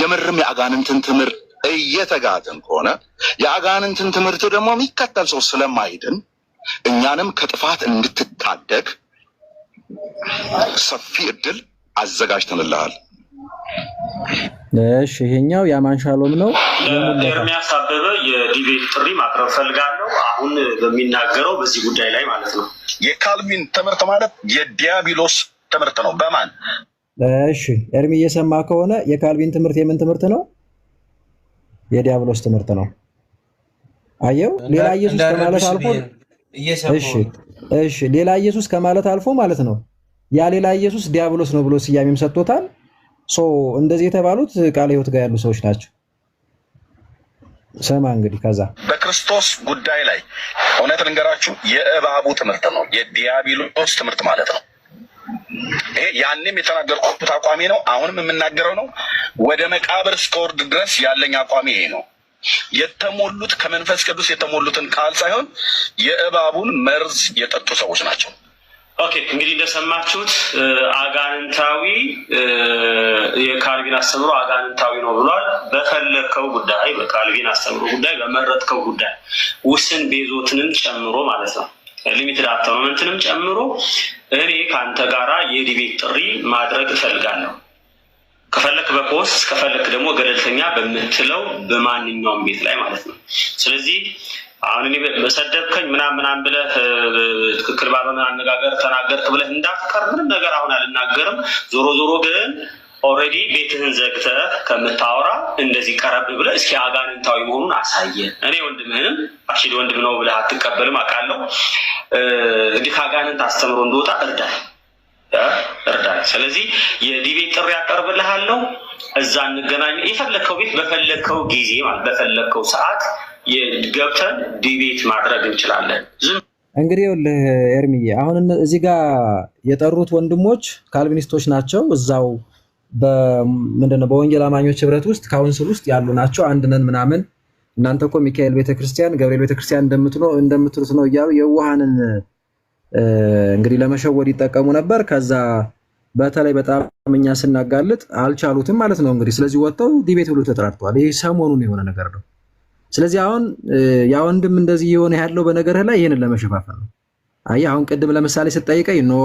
የምርም የአጋንንትን ትምህርት እየተጋተን ከሆነ የአጋንንትን ትምህርት ደግሞ የሚከተል ሰው ስለማይድን እኛንም ከጥፋት እንድትታደግ ሰፊ እድል አዘጋጅተንልሃል። እሺ፣ ይሄኛው የአማን ሻሎም ነው። ኤርሚያስ አበበ የዲቤት ጥሪ ማቅረብ ፈልጋለሁ፣ አሁን በሚናገረው በዚህ ጉዳይ ላይ ማለት ነው። የካልቪን ትምህርት ማለት የዲያብሎስ ትምህርት ነው። በማን? እሺ፣ ኤርሚ እየሰማ ከሆነ የካልቪን ትምህርት የምን ትምህርት ነው? የዲያብሎስ ትምህርት ነው። አየው፣ ሌላ ኢየሱስ ከማለት አልፎ እሺ፣ ሌላ ኢየሱስ ከማለት አልፎ ማለት ነው ያ ሌላ ኢየሱስ ዲያብሎስ ነው ብሎ ስያሜም ሰጥቶታል። እንደዚህ የተባሉት ቃለ ሕይወት ጋር ያሉ ሰዎች ናቸው። ሰማ እንግዲህ ከዛ በክርስቶስ ጉዳይ ላይ እውነት ልንገራችሁ፣ የእባቡ ትምህርት ነው፣ የዲያብሎስ ትምህርት ማለት ነው። ይሄ ያንም የተናገርኩት አቋሚ ነው፣ አሁንም የምናገረው ነው። ወደ መቃብር እስከወርድ ድረስ ያለኝ አቋሚ ይሄ ነው። የተሞሉት ከመንፈስ ቅዱስ የተሞሉትን ቃል ሳይሆን የእባቡን መርዝ የጠጡ ሰዎች ናቸው። ኦኬ፣ እንግዲህ እንደሰማችሁት አጋንንታዊ የካልቪን አስተምሮ አጋንንታዊ ነው ብሏል። በፈለከው ጉዳይ በካልቪን አስተምሮ ጉዳይ በመረጥከው ጉዳይ ውስን ቤዞትንም ጨምሮ ማለት ነው ሊሚትድ አተርኖመንትንም ጨምሮ እኔ ከአንተ ጋራ የዲቤት ጥሪ ማድረግ እፈልጋለሁ። ከፈለክ በፖስት ከፈለክ ደግሞ ገለልተኛ በምትለው በማንኛውም ቤት ላይ ማለት ነው። ስለዚህ አሁን እኔ በሰደብከኝ ምናምን ብለህ ትክክል ባልሆነ አነጋገር ተናገርክ ብለህ እንዳትቀር ምንም ነገር አሁን አልናገርም። ዞሮ ግን ኦልሬዲ ቤትህን ዘግተህ ከምታወራ እንደዚህ ቀረብ ብለህ እስኪ አጋንንታዊ መሆኑን አሳየ። እኔ ወንድምህንም አሽድ ወንድም ነው ብለህ አትቀበልም አውቃለሁ። እንዲህ ከአጋንንት አስተምሮ እንደወጣ እርዳኝ። ስለዚህ የዲቤት ጥሪ ያቀርብልሃለሁ። እዛ እንገናኝ። የፈለከው ቤት በፈለከው ጊዜ ማለት በፈለከው ሰዓት ገብተን ዲቤት ማድረግ እንችላለን። እንግዲህ ኤርሚዬ አሁን እዚህ ጋር የጠሩት ወንድሞች ካልቪኒስቶች ናቸው። እዛው ምንድነው በወንጌል አማኞች ህብረት ውስጥ ካውንስል ውስጥ ያሉ ናቸው። አንድ ነን ምናምን እናንተ እኮ ሚካኤል ቤተክርስቲያን ገብርኤል ቤተክርስቲያን እንደምትሉት ነው እያሉ የዋሃንን እንግዲህ ለመሸወድ ይጠቀሙ ነበር። ከዛ በተለይ በጣም እኛ ስናጋልጥ አልቻሉትም ማለት ነው። እንግዲህ ስለዚህ ወጥተው ዲቤት ብሎ ተጠራርተዋል። ይሄ ሰሞኑን የሆነ ነገር ነው። ስለዚህ አሁን ያ ወንድም እንደዚህ የሆነ ያለው በነገርህ ላይ ይሄንን ለመሸፋፈን ነው። አየህ አሁን ቅድም ለምሳሌ ስጠይቀኝ ኖ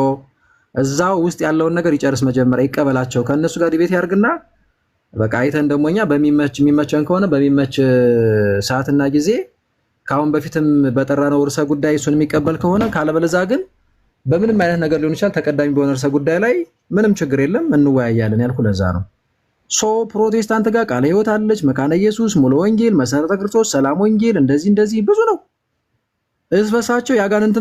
እዛው ውስጥ ያለውን ነገር ይጨርስ መጀመሪያ ይቀበላቸው ከነሱ ጋር ዲቤት ያርግና በቃ አይተን ደሞኛ የሚመቸን ከሆነ በሚመች ሰዓትና ጊዜ ካሁን በፊትም በጠራነው ርዕሰ ጉዳይ እሱን የሚቀበል ከሆነ ካለበለዛ ግን በምንም አይነት ነገር ሊሆን ይችላል ተቀዳሚ በሆነ ርዕሰ ጉዳይ ላይ ምንም ችግር የለም እንወያያለን ያልኩ ለዛ ነው። ፕሮቴስታንት ጋር ቃለ ሕይወት አለች፣ መካነ ኢየሱስ፣ ሙሉ ወንጌል፣ መሰረተ ክርስቶስ፣ ሰላም ወንጌል እንደዚህ ብዙ ነው። እስበሳቸው የአጋንንት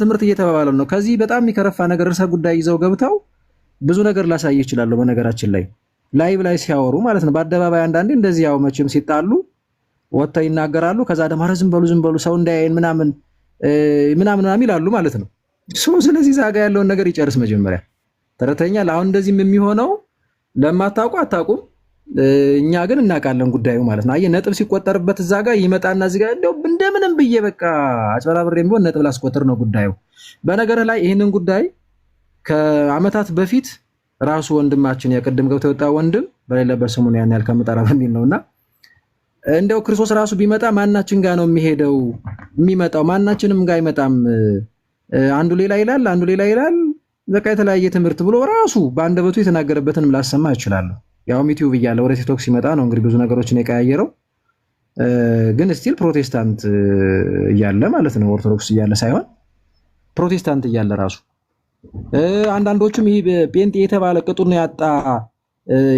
ትምህርት እየተባባለ ነው። ከዚህ በጣም የሚከረፋ ነገር ርዕሰ ጉዳይ ይዘው ገብተው ብዙ ነገር ላሳይ ይችላሉ። በነገራችን ላይ ላይቭ ላይ ሲያወሩ ማለት ነው በአደባባይ አንዳንዴ እንደዚህ ያው መቼም ሲጣሉ ወጥተው ይናገራሉ። ከዛ ደግሞ ዝም በሉ ሰው እንዳያየን ምናምን ይላሉ ማለት ነው። ስለዚህ ዛጋ ያለውን ነገር ይጨርስ መጀመሪያ ተረተኛል። አሁን እንደዚህም የሚሆነው ለማታውቁ አታውቁም፣ እኛ ግን እናውቃለን ጉዳዩ ማለት ነው። አየህ ነጥብ ሲቆጠርበት እዛ ጋር ይመጣና እዚህ ጋር እንደው እንደምንም ብዬ በቃ አጭበራብሬም ቢሆን ነጥብ ላስቆጥር ነው ጉዳዩ። በነገርህ ላይ ይህንን ጉዳይ ከአመታት በፊት ራሱ ወንድማችን የቅድም ገብቶ የወጣ ወንድም በሌለበት ስሙን ያን ያህል ከምጠራ በሚል ነውና እንደው ክርስቶስ ራሱ ቢመጣ ማናችን ጋር ነው የሚሄደው? የሚመጣው ማናችንም ጋር አይመጣም። አንዱ ሌላ ይላል፣ አንዱ ሌላ ይላል። በቃ የተለያየ ትምህርት ብሎ ራሱ በአንደበቱ የተናገረበትንም ላሰማ እችላለሁ። ያው ዩቲዩብ እያለ ወደ ቲክቶክ ሲመጣ ነው እንግዲህ ብዙ ነገሮችን የቀያየረው። ግን ስቲል ፕሮቴስታንት እያለ ማለት ነው፣ ኦርቶዶክስ እያለ ሳይሆን ፕሮቴስታንት እያለ ራሱ አንዳንዶቹም ይሄ ጴንጤ የተባለ ቅጡን ያጣ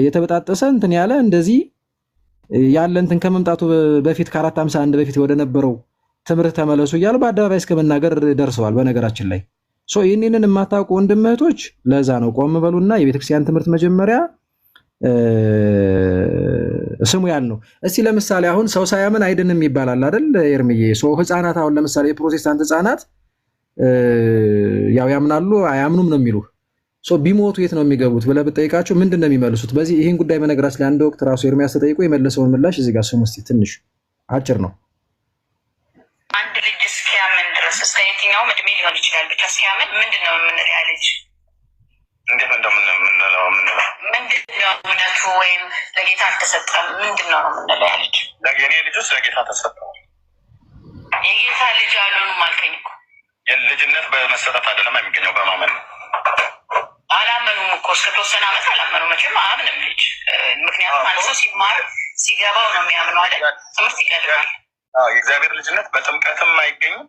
የተበጣጠሰ እንትን ያለ እንደዚህ ያለ እንትን ከመምጣቱ በፊት ከ451 በፊት ወደ ነበረው ትምህርት ተመለሱ እያሉ በአደባባይ እስከ መናገር ደርሰዋል። በነገራችን ላይ ይህንን የማታውቁ ወንድም እህቶች ለዛ ነው ቆም በሉና የቤተክርስቲያን ትምህርት መጀመሪያ ስሙ ያልነው። እስቲ ለምሳሌ አሁን ሰው ሳያምን አይድንም ይባላል አይደል ኤርምዬ? ህፃናት አሁን ለምሳሌ የፕሮቴስታንት ህፃናት ያው ያምናሉ አያምኑም ነው የሚሉ ቢሞቱ የት ነው የሚገቡት ብለህ ብጠይቃቸው ምንድን ነው የሚመልሱት? በዚህ ይህን ጉዳይ በነገራችን ላይ አንድ ወቅት ራሱ ኤርሚያስ ተጠይቆ የመለሰውን ምላሽ እዚህ ጋር ስሙ እስቲ። ትንሽ አጭር ነው። አንድ ልጅ እስኪያምን ድረስ እስከ የትኛውም እድሜ ሊሆን ይችላል፣ ብቻ እስኪያምን ምንድን ነው የምንለው? ያ ልጅ እንዴት እንደምንለው ምንድን ነው እምነቱ? ወይም ለጌታ አልተሰጠም ምንድን ነው የምንለው? ያ ልጅ የኔ ልጆች ለጌታ ተሰጠዋል። የጌታ ልጅ አልሆኑም አልከኝ እኮ። ልጅነት በመሰጠት አይደለም የሚገኘው በማመን ነው። አላመኑም እኮ እስከ ተወሰነ ዓመት አላመኑ። መቼም አያምንም ልጅ። ምክንያቱም አንድ ሰው ሲማር ሲገባው ነው የሚያምነው አይደል? ትምህርት ይቀድማል። የእግዚአብሔር ልጅነት በጥምቀትም አይገኝም፣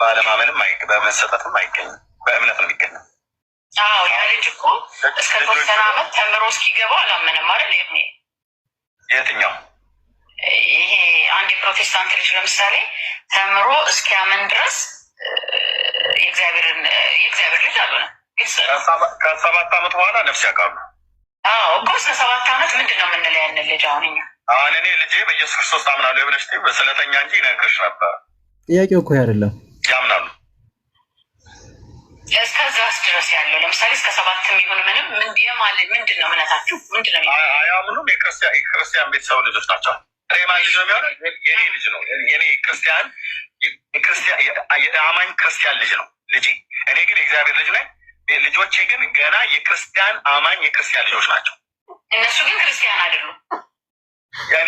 በአለማመንም በመሰጠትም አይገኝም፣ በእምነት ነው የሚገኘው። አዎ ያ ልጅ እኮ እስከ ተወሰነ ዓመት ተምሮ እስኪገባው አላመንም አይደል? የትኛው ይሄ አንድ የፕሮቴስታንት ልጅ ለምሳሌ ተምሮ እስኪያምን ድረስ የእግዚአብሔር ልጅ አልሆነም። ከ7 ዓመት በኋላ ነፍስ ያውቃሉ። አዎ እኮ እስከ 7 ዓመት ምንድን ነው የምንለው ያንን ልጅ? አሁን እኔ ልጄ በኢየሱስ ክርስቶስ አምናለሁ ብለሽ በስለተኛ እንጂ ይነግርሽ ነበር። ጥያቄው እኮ አይደለም። ያምናሉ እስከዛስ ድረስ ያለው ለምሳሌ እስከ 7 የሚሆን ምንም ምንድን ነው እምነታችሁ? ምንድን ነው አያምኑም? የክርስቲያን ቤተሰብ ልጆች ናቸው። ማን ልጅ ነው የሚሆነው? የኔ ልጅ ነው። የኔ የአማኝ ክርስቲያን ልጅ ነው ልጄ። እኔ ግን የእግዚአብሔር ልጅ ነኝ። ልጆቼ ግን ገና የክርስቲያን አማኝ የክርስቲያን ልጆች ናቸው። እነሱ ግን ክርስቲያን አይደሉም።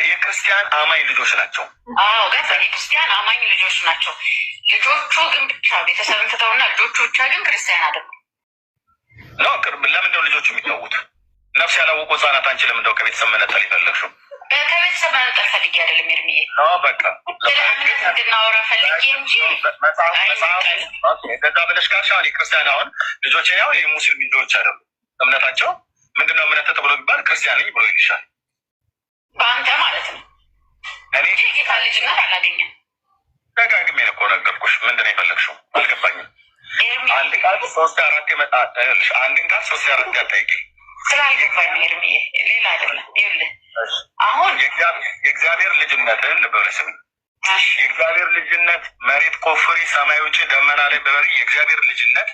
የክርስቲያን አማኝ ልጆች ናቸው። አዎ ገዛ የክርስቲያን አማኝ ልጆች ናቸው። ልጆቹ ግን ብቻ ቤተሰብን ትተውና ልጆቹ ብቻ ግን ክርስቲያን አይደሉም። ለምንድነው ልጆቹ የሚተዉት? ነፍስ ያላወቁ ህጻናት አንቺ ለምንድነው ከቤተሰብ መነጠል ይፈለግሽው? ከቤተሰብ መነጠል ፈልጌ አይደለም ኤርሚዬ። በቃ እንድናወራ ፈልጌ እንጂ ከዛ ብለሽ ካልሽ አሁን የክርስቲያን አሁን ልጆች ያው የሙስሊም ልጆች አይደሉ። እምነታቸው ምንድነው? እምነት ተብሎ ቢባል ክርስቲያን ነኝ ብሎ ይልሻል። በአንተ ማለት ነው። እኔ ጌታ ልጅነት አላገኘም። ደጋግሜ እኮ ነገርኩሽ። ምንድነው የፈለግሽው? አልገባኝም። አንድ ቃል 3-4 የመጣ አንድን ቃል 3-4 ያጠይቂ ስላልገባኝ ኤርሚዬ፣ ሌላ አይደለም። ይኸውልህ አሁን የእግዚአብሔር ልጅነትን ልበለስም የእግዚአብሔር ልጅነት መሬት ቆፍሪ ሰማይ ውጭ ደመና ላይ በበሪ የእግዚአብሔር ልጅነት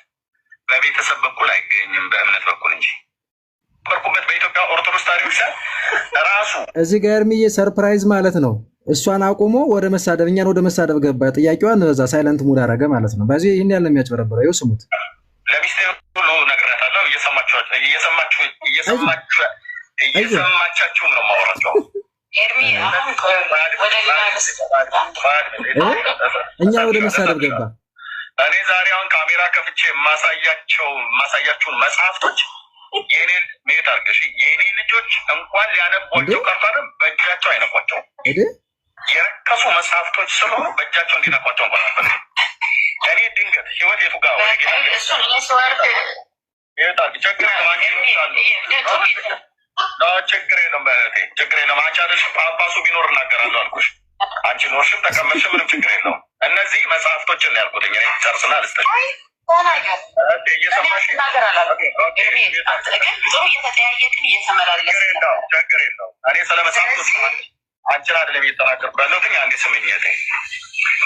በቤተሰብ በኩል አይገኝም፣ በእምነት በኩል እንጂ። በርኩበት በኢትዮጵያ ኦርቶዶክስ ታሪክ ራሱ እዚህ ጋር ኤርሚዬ ሰርፕራይዝ ማለት ነው። እሷን አቁሞ ወደ መሳደብ እኛን ወደ መሳደብ ገባ። ጥያቄዋን በዛ ሳይለንት ሙድ አደረገ ማለት ነው። በዚህ ይህን ያለ የሚያጭበረብረው ይኸው ስሙት። ለሚስቴ ሁሉ ነግሬያታለሁ። እየሰማቻችሁም ነው የማወራቸው። እኛ ወደ መሳደብ ገባ። እኔ ዛሬ አሁን ካሜራ ከፍቼ የማሳያችሁን መጽሐፍቶች የኔ ሜት አርገሽ የኔ ልጆች እንኳን ሊያነቧቸው ቀርቶ በእጃቸው አይነኳቸው። የረከሱ መጽሐፍቶች ስለሆኑ በእጃቸው እንዲነኳቸው እንኳን አልፈልግም። እኔ ድንገት ህይወት የቱ ጋር ወደ ጌታ ችግር የለም በእህቴ ችግር የለም። አንቺ አይደለሽ ጳጳሱ ቢኖር እናገራለሁ አልኩሽ። አንቺ ኖርሽም ተቀመጥሽም ምንም ችግር የለውም። እነዚህ መጽሐፍቶችን ነው ያልኩት። እኔ ጨርስና ልስጠሽ። ችግር የለውም። እኔ ስለ መጽሐፍቶች አንቺን አይደለም እየተናገርኩ ያለሁት። አንዴ ስምኝ እህቴ፣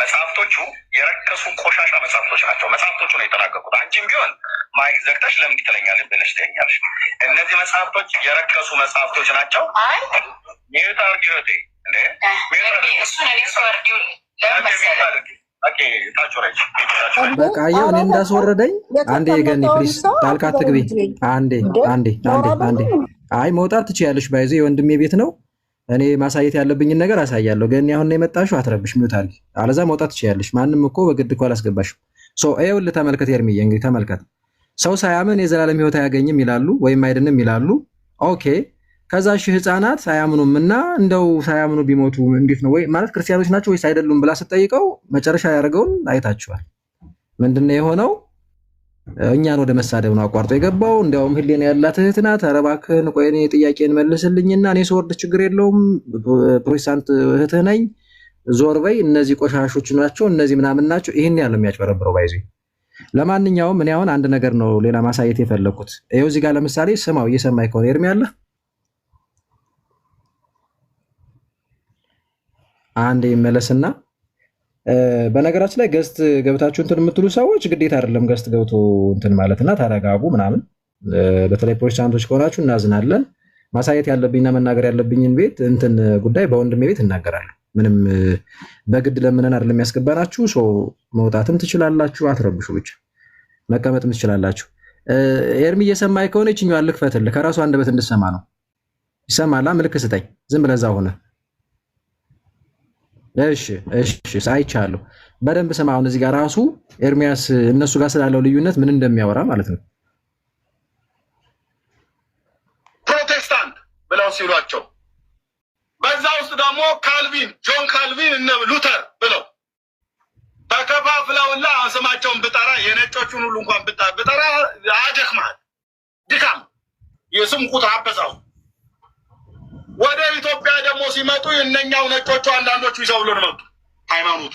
መጽሐፍቶቹ የረከሱ ቆሻሻ መጽሐፍቶች ናቸው። መጽሐፍቶቹ ነው የተናገርኩት። አንቺም ቢሆን ማይክ ዘግተሽ ለምን ትለኛለሽ ብለሽ ትለኛለሽ። እነዚህ መጽሐፍቶች የረከሱ መጽሐፍቶች ናቸው። ሚዩት አድርጊ እህቴ። በቃ አየሁ እኔ እንዳስወረደኝ። አንዴ የገኒ ፕሊስ ጣልቃ ትግቢ። አንዴ አይ መውጣት ትችያለሽ፣ ባይዘ የወንድሜ ቤት ነው። እኔ ማሳየት ያለብኝን ነገር አሳያለሁ። ግን አሁን ነው የመጣሽው፣ አትረብሽ፣ ሚውታል። አለዛ መውጣት ትችያለሽ። ማንም እኮ በግድ እኮ አላስገባሽም። ይኸውልህ ተመልከት፣ ኤርሚዬ እንግዲህ ተመልከት። ሰው ሳያምን የዘላለም ሕይወት አያገኝም ይላሉ ወይም አይድንም ይላሉ። ኦኬ ከዛ ሺህ ህፃናት አያምኑም እና እንደው ሳያምኑ ቢሞቱ እንዴት ነው ወይ ማለት ክርስቲያኖች ናቸው ወይስ አይደሉም ብላ ስትጠይቀው መጨረሻ ያደርገውን አይታችኋል። ምንድነው የሆነው? እኛን ወደ መሳደብ ነው አቋርጦ የገባው። እንዲያውም ህሊና ያላት እህት ናት። ኧረ እባክህን ቆይ እኔ ጥያቄን መልስልኝና እኔ ስወርድ ችግር የለውም ፕሮቴስታንት እህትህ ነኝ ዞር በይ፣ እነዚህ ቆሻሾች ናቸው እነዚህ ምናምን ናቸው። ይሄን ያለው የሚያጭበረብረው ባይዙ። ለማንኛውም እኔ አሁን አንድ ነገር ነው ሌላ ማሳየት የፈለኩት። ይኸው እዚህ ጋር ለምሳሌ ስማው፣ እየሰማይ ከሆነ ኤርሚ አለ አንድ ይመለስና በነገራችን ላይ ገስት ገብታችሁ እንትን የምትሉ ሰዎች ግዴታ አይደለም ገስት ገብቶ እንትን ማለትና ተረጋጉ ምናምን። በተለይ ፕሮቴስታንቶች ከሆናችሁ እናዝናለን። ማሳየት ያለብኝና መናገር ያለብኝን ቤት እንትን ጉዳይ በወንድሜ ቤት እናገራለሁ። ምንም በግድ ለምንን አይደለም የሚያስገባናችሁ። ሶ መውጣትም ትችላላችሁ፣ አትረብሹ፣ ብቻ መቀመጥም ትችላላችሁ። ኤርሚ እየሰማይ ከሆነ ይችኛው ልክፈትልህ፣ ከራሱ አንደበት እንድሰማ ነው። ይሰማላ? ምልክት ስጠኝ ዝም ብለህ እዛ ሆነ። እሺ ሳይቻለሁ በደንብ ስማ። አሁን እዚህ ጋር ራሱ ኤርሚያስ እነሱ ጋር ስላለው ልዩነት ምን እንደሚያወራ ማለት ነው። ፕሮቴስታንት ብለው ሲሏቸው በዛ ውስጥ ደግሞ ካልቪን ጆን ካልቪን እነ ሉተር ብለው ተከፋፍለውላ ስማቸውን ብጠራ የነጮቹን ሁሉ እንኳን ብጠራ አደክማል። ድካም የስም ቁጥር አበዛው። ወደ ኢትዮጵያ ደግሞ ሲመጡ እነኛው ነጮቹ አንዳንዶቹ ይዘው ብሎ ነው መጡ። ሃይማኖቱ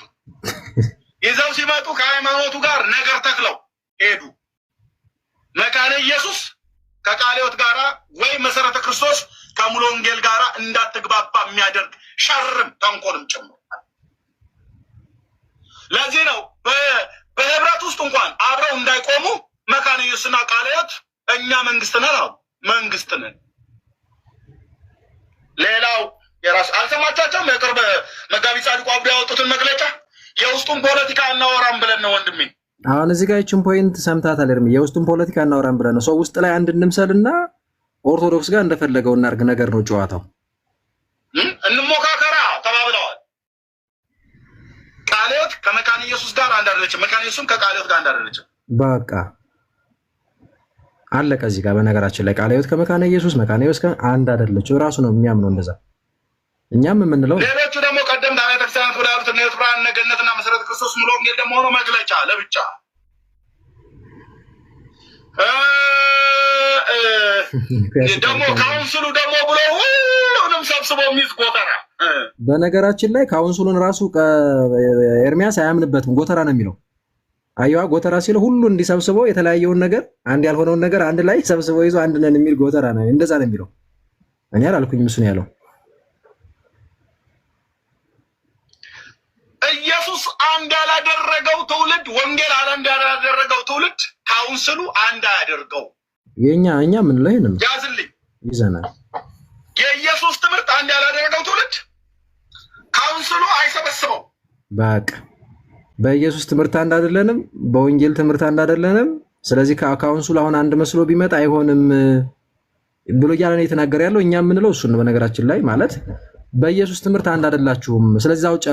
ይዘው ሲመጡ ከሃይማኖቱ ጋር ነገር ተክለው ሄዱ። መካነ ኢየሱስ ከቃለ ሕይወት ጋራ ወይ መሰረተ ክርስቶስ ከሙሉ ወንጌል ጋራ እንዳትግባባ የሚያደርግ ሸርም ተንኮልም ጭምር። ለዚህ ነው በህብረት ውስጥ እንኳን አብረው እንዳይቆሙ መካነ ኢየሱስና ቃለ ሕይወት እኛ መንግስት ነን አሉ። መንግስት ነን። ሌላው የራስ አልሰማቻቸውም። የቅርብ መጋቢ ጻድቁ አብዶ ያወጡትን መግለጫ የውስጡን ፖለቲካ እናወራም ብለን ነው ወንድሜ። አሁን እዚህ ጋር ይችን ፖይንት ሰምታታል ኤርሚ። የውስጡን ፖለቲካ እናወራም ብለን ነው። ሰው ውስጥ ላይ አንድ እንምሰልና ኦርቶዶክስ ጋር እንደፈለገው እናርግ ነገር ነው ጨዋታው። እንሞካከራ ተባብለዋል። ቃለ ሕይወት ከመካነ ኢየሱስ ጋር አንድ አይደለችም። መካነ ኢየሱስም ከቃለ ሕይወት ጋር አንድ አይደለችም። በቃ አለቀ። እዚህ ጋር በነገራችን ላይ ቃለ ሕይወት ከመካነ ኢየሱስ መካነ ኢየሱስ አንድ አይደለችም። ራሱ ነው የሚያምነው እንደዛ። እኛም የምንለው ሌሎቹ ደግሞ ቀደምት አብያተ ክርስቲያናት ብለው ያሉት እነ ብርሃነ ገነትና መሰረተ ክርስቶስ ሙሉ ወንጌል ደግሞ ሆኖ መግለጫ ለብቻ ደግሞ ካውንስሉ ደግሞ ብሎ ሁሉንም ሰብስቦ የሚይዝ ጎተራ። በነገራችን ላይ ካውንስሉን ራሱ ኤርሚያስ አያምንበትም። ጎተራ ነው የሚለው። አየዋ ጎተራ ሲለው ሁሉ እንዲሰብስበው የተለያየውን ነገር አንድ ያልሆነውን ነገር አንድ ላይ ሰብስበው ይዞ አንድ ነን የሚል ጎተራ ነው። እንደዛ ነው የሚለው። እኔ አላልኩኝም፣ እሱ ነው ያለው። ኢየሱስ አንድ ያላደረገው ትውልድ፣ ወንጌል አንድ ያላደረገው ትውልድ ካውንስሉ አንድ አያደርገው። እኛ ምን ላይ ነው ያዝልኝ ይዘናል። የኢየሱስ ትምህርት አንድ ያላደረገው ትውልድ ካውንስሉ አይሰበስበው። በቃ በኢየሱስ ትምህርት አንድ አይደለንም፣ በወንጌል ትምህርት አንድ አይደለንም። ስለዚህ ካውንስሉ አሁን አንድ መስሎ ቢመጣ አይሆንም ብሎ እያለ ነው የተናገረ ያለው። እኛ የምንለው እሱን ነው። በነገራችን ላይ ማለት በኢየሱስ ትምህርት አንድ አይደላችሁም፣ ስለዚህ አውጭ